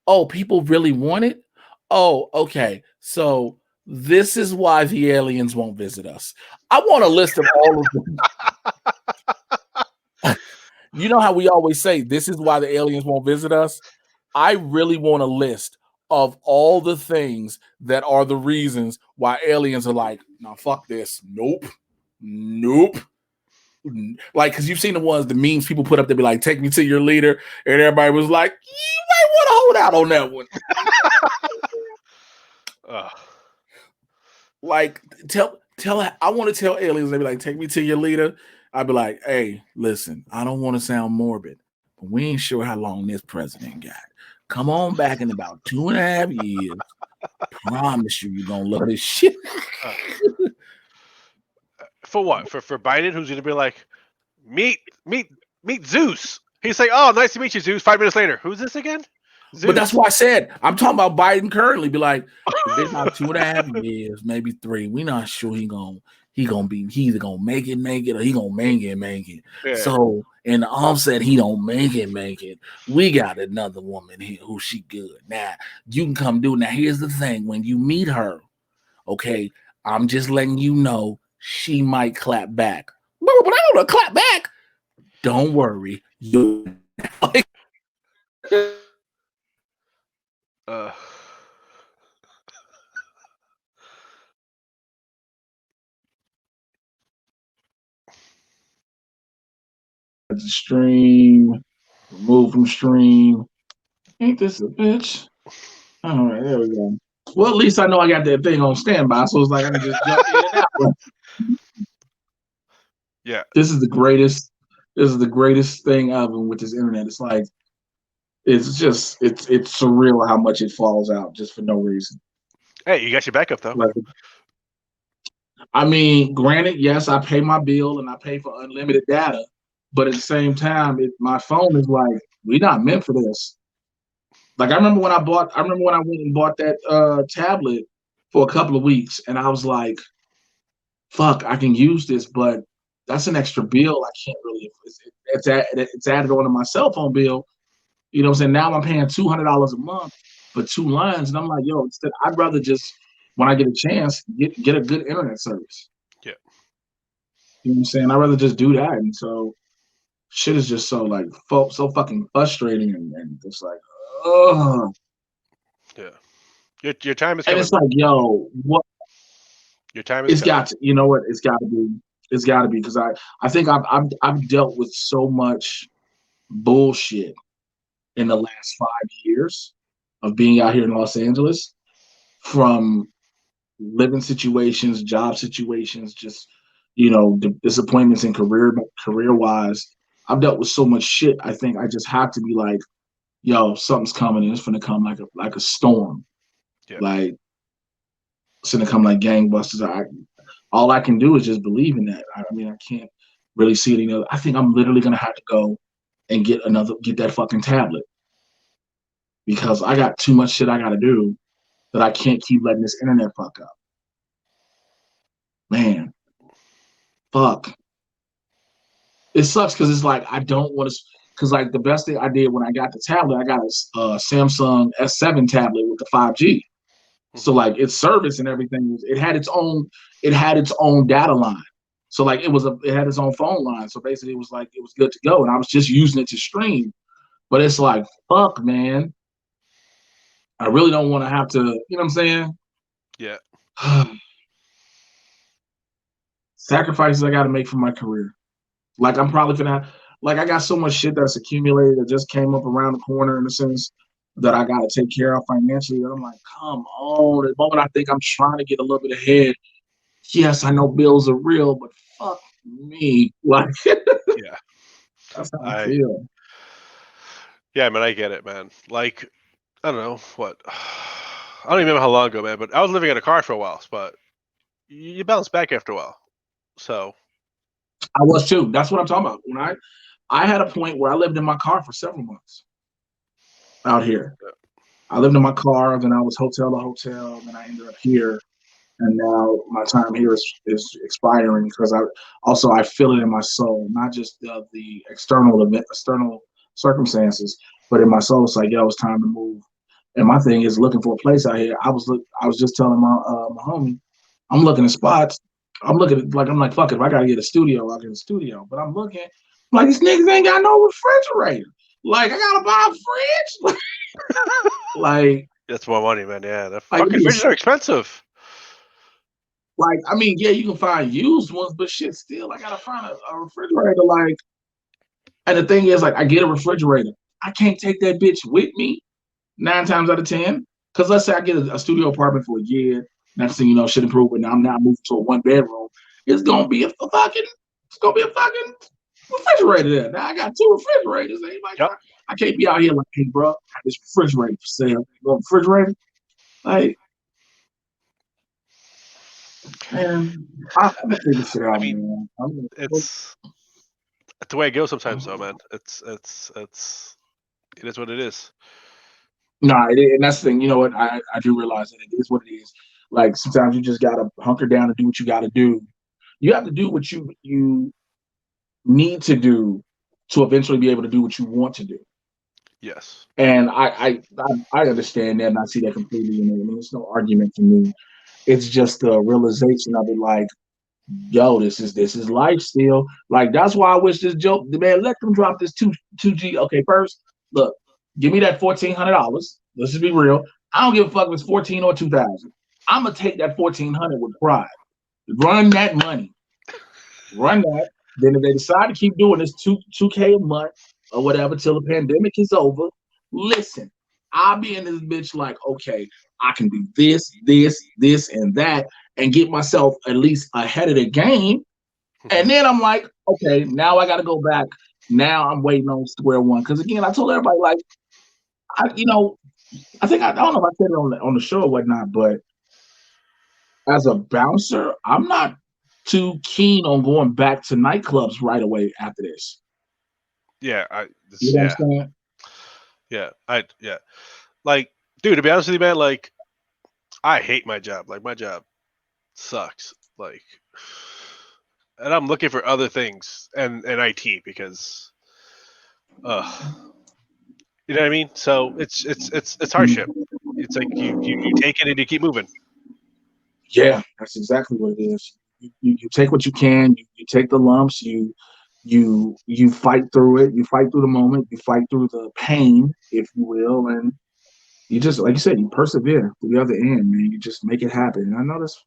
Oh, people really want it. Oh, okay. So this is why the aliens won't visit us. I want a list of all of them. You know how we always say this is why the aliens won't visit us? I really want a list of all the things that are the reasons why aliens are like, no, fuck this. Nope. Like, because you've seen the memes people put up to be like, take me to your leader. And everybody was like, you might want to hold out on that one. Like, I want to tell aliens, they be like, take me to your leader. I'd be like, hey, listen, I don't want to sound morbid, but we ain't sure how long this president got. Come on back in about 2.5 years. Promise you're going to love this shit. For what? For Biden, who's going to be like, meet Zeus. He's like, oh, nice to meet you, Zeus. 5 minutes later, who's this again? Zeus. But that's why I said, I'm talking about Biden currently. Be like, it's about 2.5 years, maybe 3. We're not sure he either gonna make it, or he gonna make it. Yeah. So in the offset, he don't make it. We got another woman here who she good. Now you can come do. Now here's the thing: when you meet her, okay, I'm just letting you know she might clap back. But I don't want to clap back. Don't worry, you. Stream, remove from stream. Ain't this a bitch? All right, there we go. Well, at least I know I got that thing on standby, so it's like I can just jump in and out. Yeah, this is the greatest thing ever with this internet. It's like it's surreal how much it falls out just for no reason. Hey, you got your backup though. Like, I mean, granted, yes, I pay my bill and I pay for unlimited data, but at the same time, my phone is like, we're not meant for this. Like I remember when I went and bought that tablet for a couple of weeks, and I was like, fuck, I can use this, but that's an extra bill. I can't really. It's added on to my cell phone bill. You know what I'm saying? Now I'm paying $200 a month for 2 lines, and I'm like, yo, instead, I'd rather just when I get a chance get a good internet service. Yeah. You know what I'm saying? I'd rather just do that, and so shit is just so like so fucking frustrating and just like, ugh. Yeah. Your time is And coming, it's bro. like, yo, what? Your time is It's coming. got to. You know what? It's got to be. It's got to be because I think I've dealt with so much bullshit in the last 5 years of being out here in Los Angeles, from living situations, job situations, just disappointments in career wise. I've dealt with so much shit. I think I just have to be like, yo, something's coming and it's gonna come like a storm. Yeah. Like it's gonna come like gangbusters. All I can do is just believe in that. I mean, I can't really see it any other. I think I'm literally gonna have to go and get that fucking tablet because I got too much shit I gotta do that I can't keep letting this internet fuck up. Man, fuck. It sucks because it's like I don't want to. Because like the best thing I did when I got the tablet, I got a Samsung S7 tablet with the 5G. So like its service and everything, it had its own data line. So like it had its own phone line. So basically, it was like it was good to go, and I was just using it to stream. But it's like fuck, man. I really don't want to have to. You know what I'm saying? Yeah. Sacrifices I got to make for my career. Like I'm probably gonna like I got so much shit that's accumulated that just came up around the corner in a sense that I gotta take care of financially. And I'm like, come on. The moment I think I'm trying to get a little bit ahead, yes, I know bills are real, but fuck me. Like Yeah. that's how I I feel. Yeah, man, I get it, man. Like, I don't know what. I don't even remember how long ago, man. But I was living in a car for a while, but you bounce back after a while. So I was too. That's what I'm talking about. When I had a point where I lived in my car for several months out here. I lived in my car, then I was hotel to hotel, then I ended up here. And now my time here is expiring because I feel it in my soul, not just the external circumstances, but in my soul, it's like, yo, it's time to move. And my thing is looking for a place out here. I was just telling my homie, I'm looking at spots. I'm like, fuck it. If I gotta get a studio, I'll get a studio. But I'm looking, I'm like, these niggas ain't got no refrigerator. Like, I gotta buy a fridge. like, that's more money, man. Yeah, the like, fucking fridges are expensive. like, I mean, yeah, you can find used ones, but shit, still, I gotta find a refrigerator. Like, and the thing is, like, I get a refrigerator. I can't take that bitch with me 9 times out of 10. Because let's say I get a studio apartment for a year. Next thing you know, shit improved, but now I'm now moving to a 1 bedroom. It's gonna be a fucking refrigerator there. Now I got 2 refrigerators. Yep. I can't be out here like, hey, bro, I got this refrigerator for sale. Refrigerator, like, man, I'm gonna figure shit I out, mean, man. it's the way it goes sometimes, though, man. It's it is what it is. Nah, and that's the thing. You know what? I do realize that it is what it is. Like sometimes you just gotta hunker down and do what you gotta do. You have to do what you need to do to eventually be able to do what you want to do. Yes. And I understand that and I see that completely. And I mean, it's no argument for me. It's just the realization of it. Like, yo, this is life still. Like that's why I wish this joke, man. Let them drop this two G. Okay, first, look, give me that $1,400. Let's just be real. I don't give a fuck if it's 14 or 2,000. I'm gonna take that 1,400 with pride. Run that money. Run that. Then if they decide to keep doing this two K a month or whatever till the pandemic is over, listen, I'll be in this bitch like, okay, I can do this, and that, and get myself at least ahead of the game. And then I'm like, okay, now I got to go back. Now I'm waiting on square one. Because again, I told everybody like, I don't know if I said it on the show or whatnot, but as a bouncer, I'm not too keen on going back to nightclubs right away after this. Yeah. You know what I'm saying? Yeah. Like, dude, to be honest with you, man, like, I hate my job. Like, my job sucks. Like, and I'm looking for other things and IT because, you know what I mean. So it's hardship. It's like you take it and you keep moving. Yeah, that's exactly what it is. You take what you can. You take the lumps. You fight through it. You fight through the moment. You fight through the pain, if you will, and you just, like you said, you persevere to the other end, man. You just make it happen. And I know that's,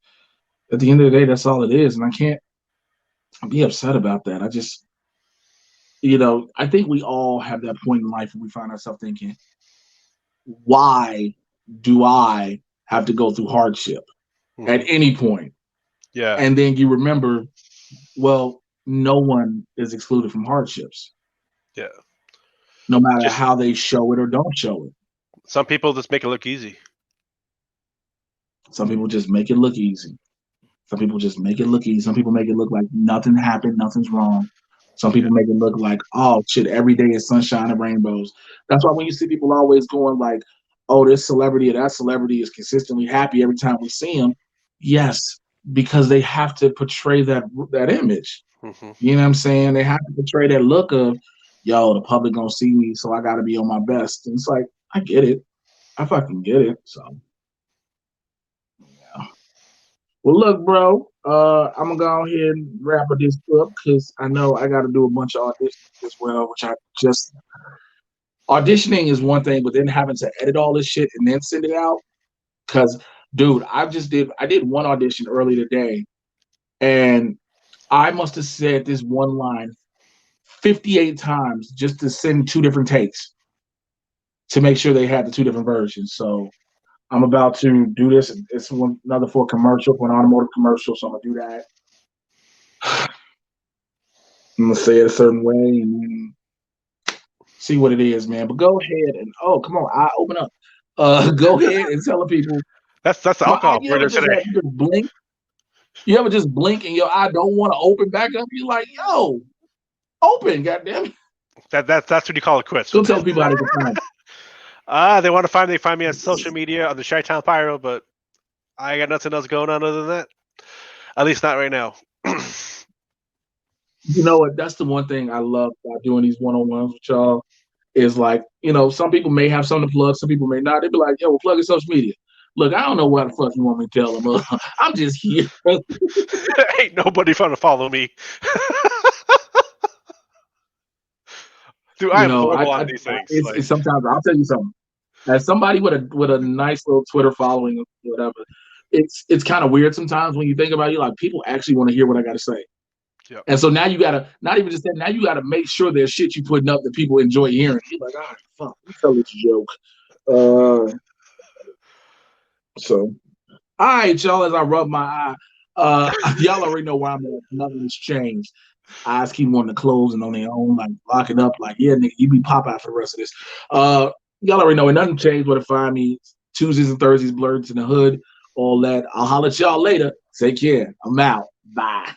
at the end of the day, that's all it is. And I can't be upset about that. I just, I think we all have that point in life where we find ourselves thinking, why do I have to go through hardship at any point? Yeah. And then you remember, well, no one is excluded from hardships. Yeah. No matter how they show it or don't show it. Some people just make it look easy. Some people just make it look easy. Some people just make it look easy. Some people make it look like nothing happened, nothing's wrong. Some people make it look like, oh shit, every day is sunshine and rainbows. That's why when you see people always going like, oh, this celebrity or that celebrity is consistently happy every time we see them. Yes, because they have to portray that image. Mm-hmm. You know what I'm saying? They have to portray that look of, yo, the public gonna see me, so I gotta be on my best. And it's like, I get it. I fucking get it. So yeah. Well, look, bro, I'm gonna go ahead and wrap this up because I know I gotta do a bunch of auditions as well, which I just auditioning is one thing, but then having to edit all this shit and then send it out. Cause dude, I did one audition early today, and I must have said this one line 58 times just to send 2 different takes to make sure they had the 2 different versions. So I'm about to do this. It's another for a commercial, for an automotive commercial. So I'm gonna do that. I'm gonna say it a certain way and then see what it is, man. But go ahead and come on, I open up. Go ahead and tell the people. That's the alcohol You ever just blink? You ever just blink and your eye don't want to open back up? You're like, yo, open, goddamn it. That's what you call it quits. Go tell people how to find. They want to find me on social media on the Chi-Town Pyro, but I got nothing else going on other than that. At least not right now. You know what? That's the one thing I love about doing these one-on-ones with y'all is like, some people may have something to plug, some people may not. They'd be like, yo, we're plugging social media. Look, I don't know what the fuck you want me to tell them. I'm just here. Ain't nobody trying to follow me. Dude, I'm horrible on these things. It's sometimes I'll tell you something. As somebody with a nice little Twitter following or whatever, it's kind of weird sometimes when you think about it. You're like, people actually want to hear what I got to say. Yep. And so now you gotta not even just that. Now you gotta make sure there's shit you putting up that people enjoy hearing. You're like, all right, fuck, let me tell this joke. So, all right, y'all. As I rub my eye, y'all already know where I'm at. Nothing has changed. Eyes keep wanting to close and on their own, like lock it up. Like, yeah, nigga, you be Popeye for the rest of this. Y'all already know. It nothing changed. Where to find me? Tuesdays and Thursdays, Blurs in the Hood, all that. I'll holler at y'all later. Take care. I'm out. Bye.